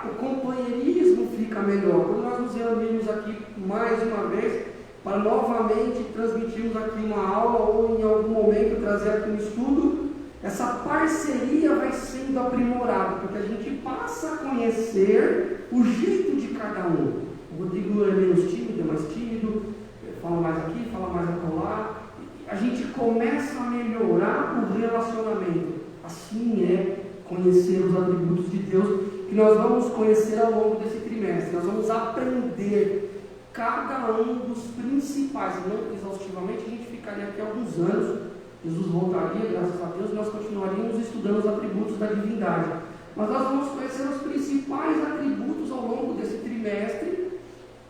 o companheirismo fica melhor. Quando nós nos reunimos aqui mais uma vez, para novamente transmitirmos aqui uma aula ou em algum momento trazer aqui um estudo, essa parceria vai sendo aprimorada, porque a gente passa a conhecer o jeito de cada um. O Rodrigo é menos tímido, é mais tímido, fala mais aqui, fala mais acolá. A gente começa a melhorar o relacionamento. Assim é conhecer os atributos de Deus, que nós vamos conhecer ao longo desse trimestre. Nós vamos aprender cada um dos principais, não exaustivamente, a gente ficaria aqui alguns anos. Jesus voltaria, graças a Deus, e nós continuaríamos estudando os atributos da divindade. Mas nós vamos conhecer os principais atributos ao longo desse trimestre,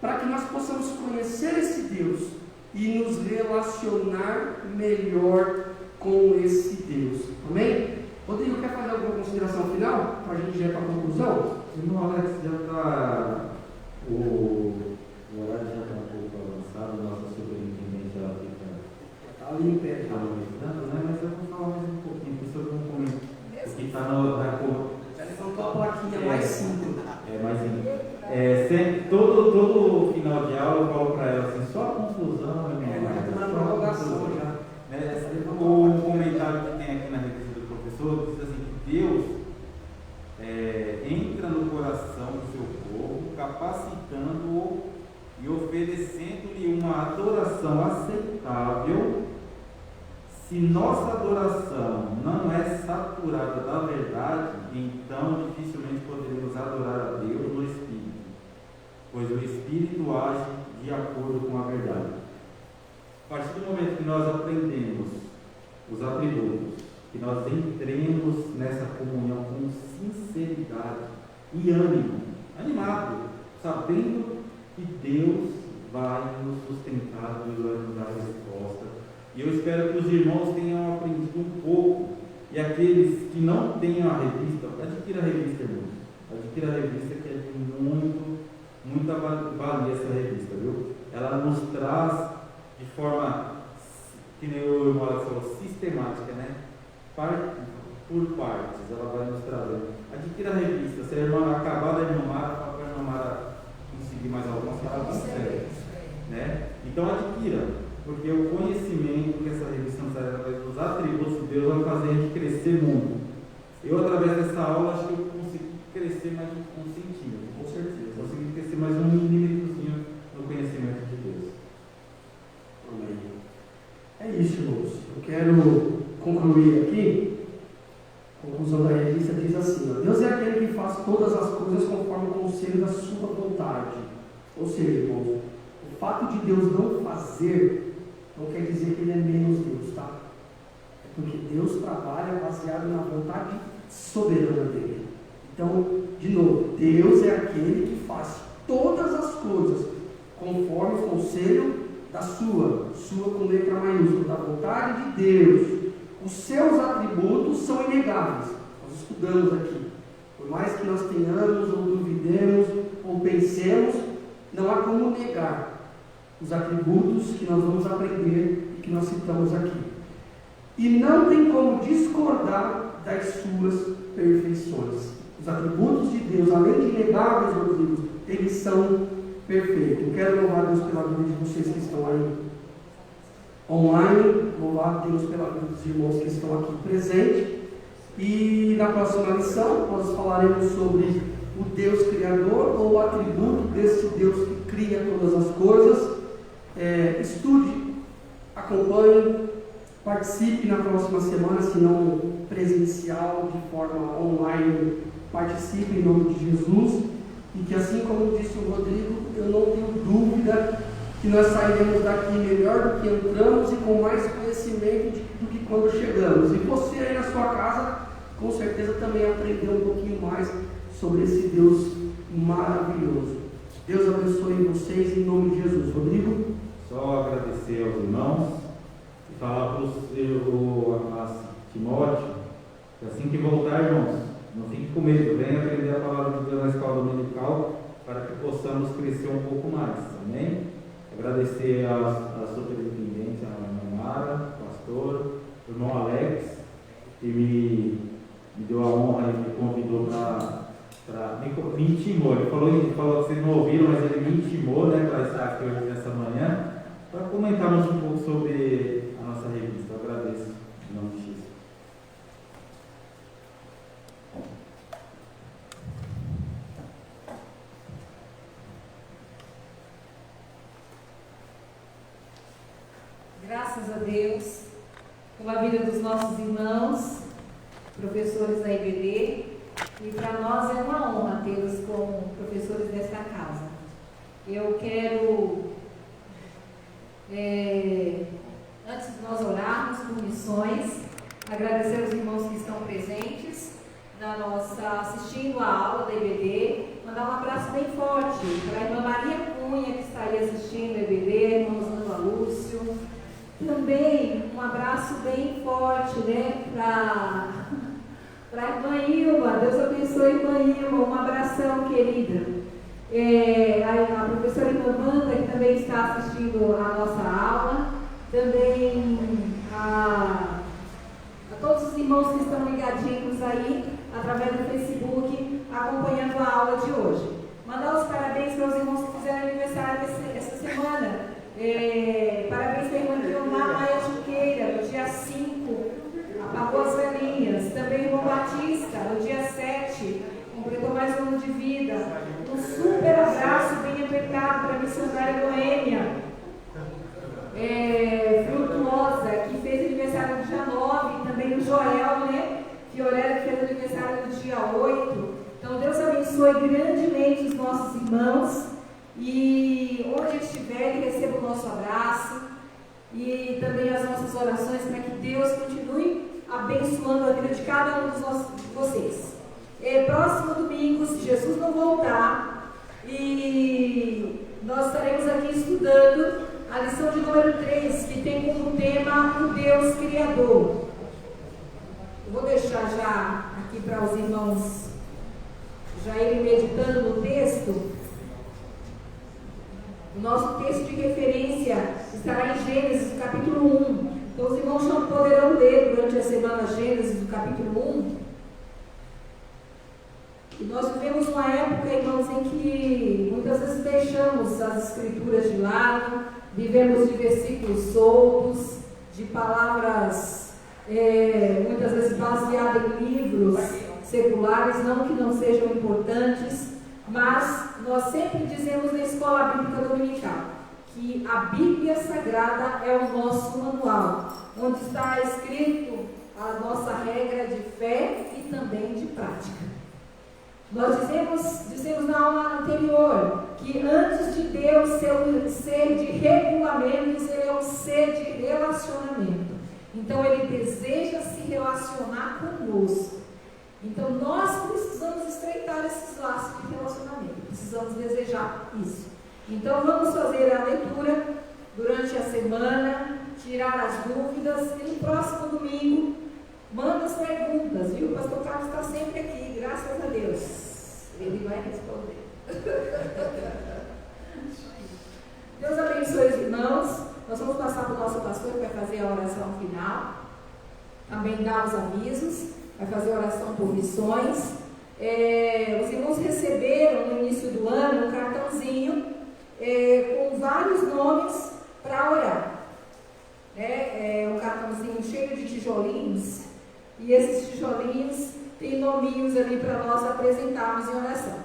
para que nós possamos conhecer esse Deus e nos relacionar melhor com esse Deus. Amém? Rodrigo, quer fazer alguma consideração final? Para a gente já ir para a conclusão? Irmão Alex, já está. O horário já está um pouco avançado, nossa superintendente ela fica. Está ali em pé. todo final de aula eu falo para ela assim, só a conclusão, meu irmão. Tá na prorrogação já. O comentário que tem aqui na revista do professor diz assim que Deus entra no coração do seu povo, capacitando-o e oferecendo-lhe uma adoração aceitável. Se nossa adoração não é saturada da verdade, então dificilmente poderemos adorar a Deus no Espírito, pois o Espírito age de acordo com a verdade. A partir do momento que nós aprendemos os atributos, que nós entremos nessa comunhão com sinceridade e ânimo, animado, sabendo que Deus vai nos sustentar e vai nos dar resposta. E eu espero que os irmãos tenham aprendido um pouco, e aqueles que não tenham a revista, adquira a revista, irmãos. Adquira a revista, que é de muita valia essa revista, viu? Ela nos traz de forma, que nem o irmão Alex falou, sistemática, né? Por partes, ela vai nos trazendo. Adquira a revista. Se a irmã acabar da irmã Mara, fala para a irmã Mara conseguir mais alguma coisa, ela consegue, né? Então adquira, porque o conhecimento que essa revista nos traz através dos atributos de Deus vai fazer a gente crescer muito. Eu, através dessa aula, acho que eu consegui crescer mais um centímetro, com certeza. Consegui crescer mais um milímetrozinho no conhecimento de Deus. Amém. É isso, irmãos. Eu quero concluir aqui. A conclusão da revista diz assim: ó, Deus é aquele que faz todas as coisas conforme o conselho da sua vontade. Ou seja, irmãos, o fato de Deus não fazer não quer dizer que Ele é menos Deus, tá? É porque Deus trabalha baseado na vontade soberana dele. Então, de novo, Deus é aquele que faz todas as coisas conforme o conselho da sua com letra maiúscula, da vontade de Deus. Os seus atributos são inegáveis. Nós estudamos aqui. Por mais que nós tenhamos, ou duvidemos, ou pensemos, não há como negar os atributos que nós vamos aprender e que nós citamos aqui. E não tem como discordar das suas perfeições. Os atributos de Deus, além de inegáveis, Rodrigo, eles são perfeitos. Eu quero louvar Deus pela vida de vocês que estão aí online, louvar Deus pela vida dos irmãos que estão aqui presentes. E na próxima lição nós falaremos sobre o Deus Criador, ou o atributo desse Deus que cria todas as coisas. Estude, acompanhe, participe na próxima semana, se não presencial, de forma online, participe em nome de Jesus. E que, assim como disse o Rodrigo, eu não tenho dúvida que nós sairemos daqui melhor do que entramos e com mais conhecimento do que quando chegamos. E você aí na sua casa, com certeza também aprendeu um pouquinho mais sobre esse Deus maravilhoso. Deus abençoe vocês em nome de Jesus. Rodrigo? Só agradecer aos irmãos e falar para o Timóteo que assim que voltar, irmãos, não fique com medo, venha aprender a palavra de Deus na escola dominical para que possamos crescer um pouco mais, amém? Agradecer a superintendente, a Mara, o pastor, o irmão Alex, que me deu a honra e me convidou me intimou. Ele falou que vocês não ouviram, mas ele me intimou, né, para estar aqui hoje nessa manhã, para comentarmos um pouco sobre a nossa revista. Eu agradeço em nome de Jesus. Graças a Deus pela vida dos nossos irmãos, professores da IBD, e para nós é uma honra tê-los como professores desta casa. Eu quero, antes de nós orarmos por missões, agradecer aos irmãos que estão presentes, assistindo a aula da IBD, mandar um abraço bem forte para a irmã Maria Cunha, que está aí assistindo a IBD, irmão Zana Lúcio. Também um abraço bem forte, né, para a irmã Ilma. Deus abençoe a irmã Ilma, um abração, querida. A professora irmã Amanda, que também está assistindo a nossa aula. Também a todos os irmãos que estão ligadinhos aí, através do Facebook, acompanhando a aula de hoje. Mandar os parabéns para os irmãos que fizeram aniversário e onde ele estiver, ele receba o nosso abraço e também as nossas orações para que Deus continue abençoando a vida de cada um de vocês. Próximo domingo, se Jesus não voltar, e nós estaremos aqui estudando a lição de número 3, que tem como tema o Deus Criador. Eu vou deixar já aqui para os irmãos já irem meditando no texto. O nosso texto de referência estará em Gênesis, capítulo 1. Então os irmãos já poderão ler durante a semana Gênesis, do capítulo 1. E nós vivemos uma época, irmãos, em que muitas vezes deixamos as escrituras de lado, vivemos de versículos soltos, de palavras muitas vezes baseadas em livros seculares, não que não sejam importantes, mas nós sempre dizemos na escola bíblica dominical que a Bíblia Sagrada é o nosso manual, onde está escrito a nossa regra de fé e também de prática. Nós dizemos na aula anterior que antes de Deus ser um ser de regulamentos, Ele é um ser de relacionamento. Então Ele deseja se relacionar conosco. Então nós precisamos estreitar esses laços de relacionamento, precisamos desejar isso. Então vamos fazer a leitura durante a semana, tirar as dúvidas e no próximo domingo manda as perguntas, viu? O pastor Carlos está sempre aqui, graças a Deus. Ele vai responder. Deus abençoe os irmãos. Nós vamos passar para o nosso pastor que vai fazer a oração final. Também dar os avisos. Vai fazer a oração por missões. Os irmãos receberam no início do ano um cartãozinho com vários nomes para orar. Um cartãozinho cheio de tijolinhos. E esses tijolinhos tem nominhos ali para nós apresentarmos em oração.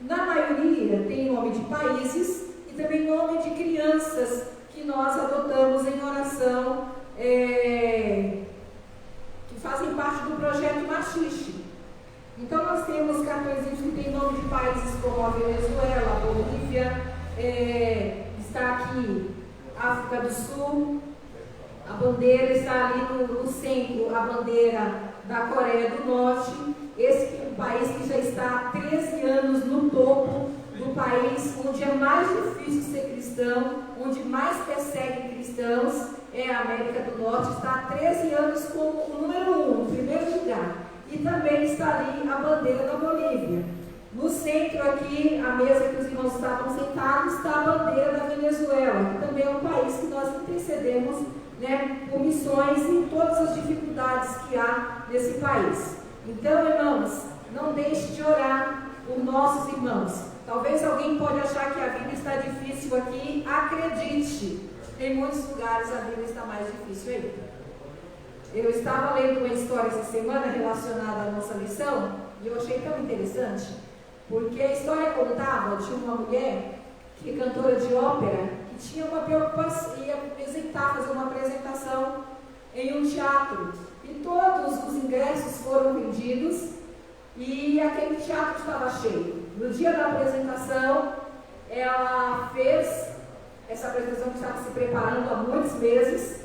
Na maioria tem nome de países e também nome de crianças que nós adotamos em oração, que fazem parte do projeto Machixe. Então nós temos cartõezinhos que tem nome de países como a Venezuela, a Bolívia, está aqui África do Sul, a bandeira está ali no centro, a bandeira da Coreia do Norte. Esse é um país que já está há 13 anos no topo do país, onde é mais difícil ser cristão, onde mais perseguem cristãos, é a América do Norte, está há 13 anos como o número 1, no primeiro lugar. E também está ali a bandeira da Bolívia. No centro aqui, a mesa que os irmãos estavam sentados, está a bandeira da Venezuela, que também é um país que nós intercedemos, por missões e todas as dificuldades que há nesse país. Então, irmãos, não deixe de orar por nossos irmãos. Talvez alguém pode achar que a vida está difícil aqui. Acredite, em muitos lugares a vida está mais difícil ainda. Eu estava lendo uma história essa semana relacionada à nossa lição e eu achei tão interessante, porque a história contava de uma mulher que é cantora de ópera, que tinha uma preocupação, ia fazer uma apresentação em um teatro, e todos os ingressos foram vendidos e aquele teatro estava cheio. No dia da apresentação, ela fez essa apresentação que estava se preparando há muitos meses,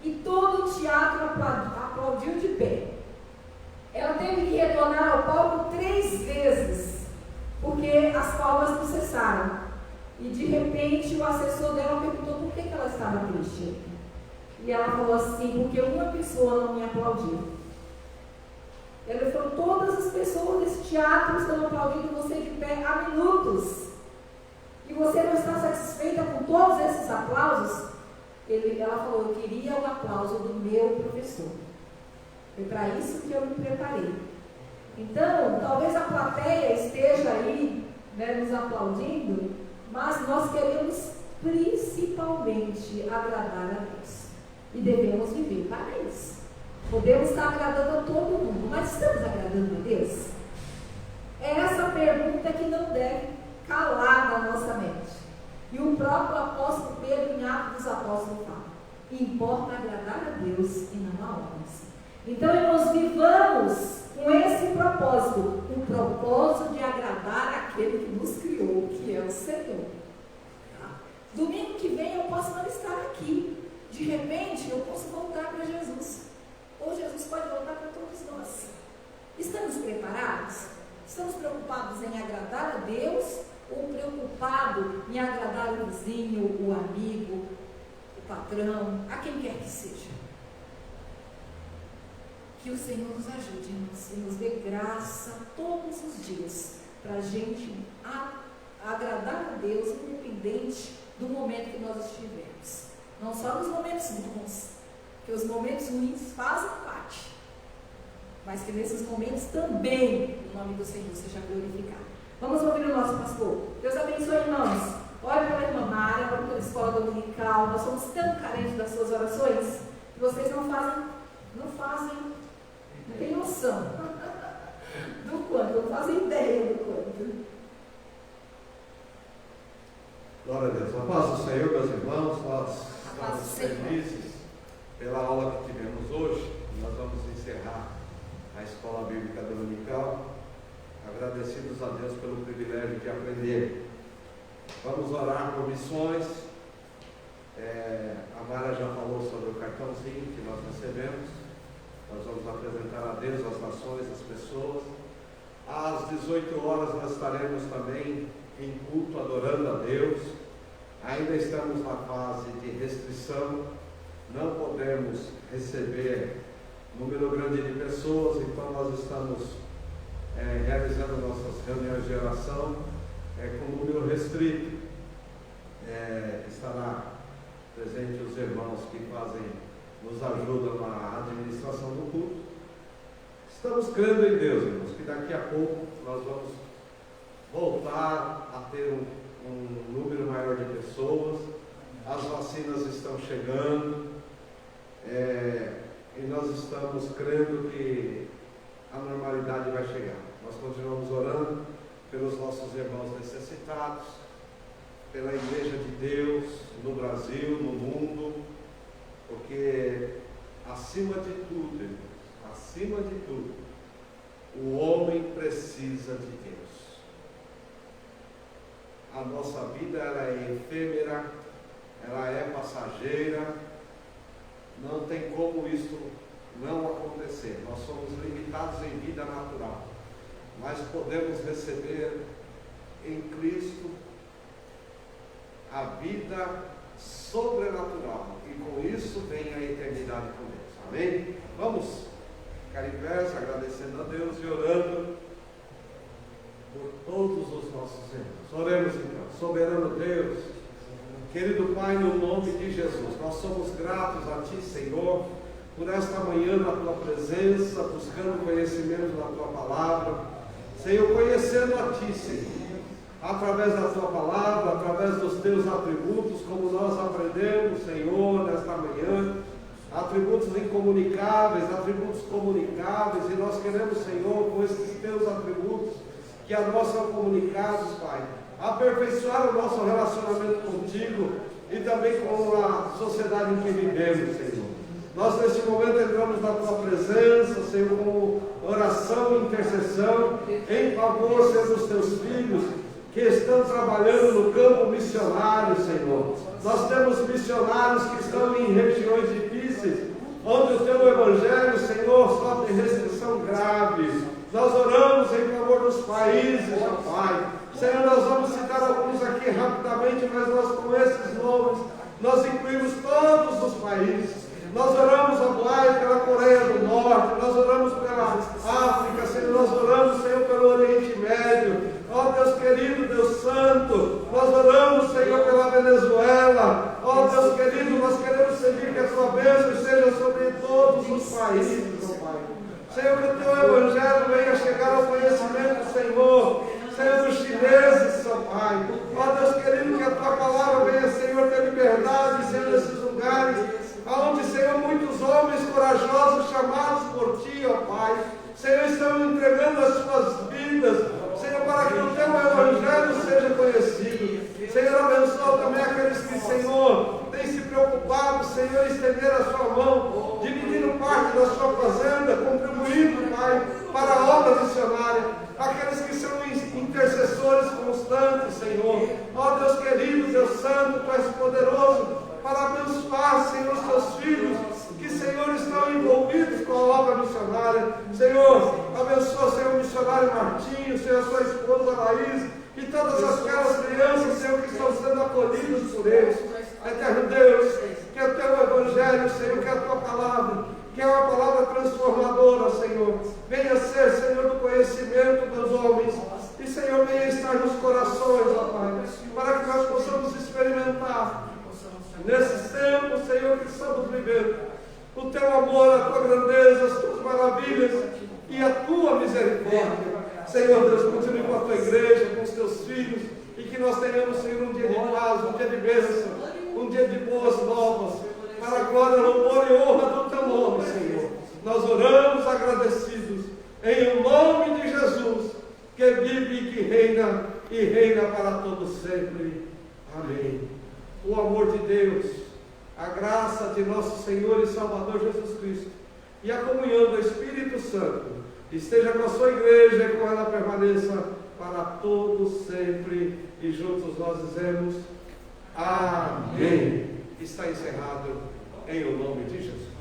e todo o teatro aplaudiu de pé. Ela teve que retornar ao palco 3 vezes, porque as palmas não cessaram. E de repente o assessor dela perguntou por que ela estava triste. E ela falou assim: porque uma pessoa não me aplaudiu. Ela falou: todas as pessoas desse teatro estão aplaudindo você de pé há minutos. E você não está satisfeita com todos esses aplausos? Ela falou: eu queria o aplauso do meu professor. Foi para isso que eu me preparei. Então, talvez a plateia esteja aí, nos aplaudindo, mas nós queremos principalmente agradar a Deus. E devemos viver para isso. Podemos estar agradando a todo mundo, mas estamos agradando a Deus? É essa pergunta que não deve calar na nossa mente. E o próprio apóstolo Pedro, em Atos dos Apóstolos, fala: importa agradar a Deus e não a homens. Então, irmãos, vivamos com esse propósito, o propósito de agradar aquele que nos criou, que é o Senhor. Tá? Domingo que vem eu posso não estar aqui. De repente eu posso voltar para Jesus. Ou Jesus pode voltar para todos nós. Estamos preparados? Estamos preocupados em agradar a Deus ou preocupados em agradar o vizinho, o amigo, o patrão, a quem quer que seja? Que o Senhor nos ajude, irmãos, e nos dê graça todos os dias para a gente agradar a Deus, independente do momento que nós estivermos. Não só nos momentos bons, porque os momentos ruins fazem parte, mas que nesses momentos também o nome do Senhor seja glorificado. Vamos ouvir o nosso pastor. Deus abençoe, irmãos. Ore pela irmã Mária, ore pela escola dominical. Nós somos tão carentes das suas orações que vocês não tem noção do quanto, não fazem ideia do quanto. Glória a Deus. A paz do Senhor, meus irmãos, nós estamos felizes pela aula que tivemos hoje. Nós vamos encerrar a escola bíblica dominical, agradecidos a Deus pelo privilégio de aprender. Vamos orar por missões. A Mara já falou sobre o cartãozinho que nós recebemos. Nós vamos apresentar a Deus as nações, as pessoas. Às 18 horas nós estaremos também em culto adorando a Deus. Ainda estamos na fase de restrição, não podemos receber número grande de pessoas, então nós estamos realizando nossas reuniões de oração com número restrito. Estará presente os irmãos que nos ajudam na administração do culto. Estamos crendo em Deus, irmãos, que daqui a pouco nós vamos voltar a ter um número maior de pessoas. As vacinas estão chegando, e nós estamos crendo que a normalidade vai chegar. Nós continuamos orando pelos nossos irmãos necessitados, pela Igreja de Deus no Brasil, no mundo, porque acima de tudo, irmãos, acima de tudo, o homem precisa de Deus. A nossa vida ela é efêmera, ela é passageira, não tem como isso não acontecer. Nós somos limitados em vida natural, mas podemos receber em Cristo a vida sobrenatural, e com isso vem a eternidade com Deus. Amém? Vamos ficar em pé, agradecendo a Deus e orando por todos os nossos irmãos. Oremos então. Soberano Deus, querido Pai, no nome de Jesus, nós somos gratos a Ti, Senhor, por esta manhã na Tua presença, buscando conhecimento da Tua palavra. Senhor, conhecendo a Ti, Senhor, através da Tua palavra, através dos Teus atributos, como nós aprendemos, Senhor, nesta manhã, atributos incomunicáveis, atributos comunicáveis, e nós queremos, Senhor, com esses Teus atributos, que a nós são comunicados, Pai, aperfeiçoar o nosso relacionamento contigo e também com a sociedade em que vivemos, Senhor. Nós neste momento entramos na Tua presença, Senhor, com oração e intercessão em favor, Senhor, dos Teus filhos que estão trabalhando no campo missionário, Senhor. Nós temos missionários que estão em regiões difíceis, onde o Teu Evangelho, Senhor, sofre restrição grave. Nós oramos em favor dos países, ó Pai. Senhor, nós vamos citar alguns aqui rapidamente, mas nós com esses nomes, nós incluímos todos os países. Nós oramos, ó Pai, pela Coreia do Norte, nós oramos pela África, Senhor, nós oramos, Senhor, pelo Oriente Médio. Ó Deus querido, Deus Santo, nós oramos, Senhor, pela Venezuela. Ó Deus querido, nós queremos pedir que a Sua bênção esteja sobre todos os países, ó Pai. Senhor, que o Teu Evangelho venha chegar ao conhecimento, Senhor, Senhor, dos chineses, ó Pai. Ó Deus querido, que a Tua palavra venha, Senhor, ter liberdade, Senhor, nesses lugares, onde, Senhor, muitos homens corajosos chamados por Ti, ó Pai, Senhor, estão entregando as suas vidas, Senhor, para que o Teu Evangelho seja conhecido. Senhor, abençoa também aqueles que, Senhor, têm se preocupado, Senhor, em estender a Sua mão, dividindo parte da sua fazenda, contribuindo por eles. Eterno Deus, que é o teu evangelho, Senhor, que é a tua palavra, que é uma palavra transformadora, Senhor, venha ser, Senhor, do conhecimento dos homens. E, Senhor, venha estar nos corações, ó Pai, para que nós possamos experimentar nesses tempos, Senhor, que estamos vivendo, o teu amor, a tua grandeza, as tuas maravilhas e a tua misericórdia. Senhor Deus, continue com a tua igreja, com os teus filhos, e que nós tenhamos, Senhor, um dia de paz, um dia de bênção, um dia de boas novas, para a glória, louvor e honra do teu nome, Senhor. Nós oramos agradecidos, em o nome de Jesus, que vive e reina para todos sempre. Amém. O amor de Deus, a graça de nosso Senhor e Salvador Jesus Cristo e a comunhão do Espírito Santo esteja com a sua igreja e com ela permaneça para todos sempre. E juntos nós dizemos amém. Está encerrado em o nome de Jesus.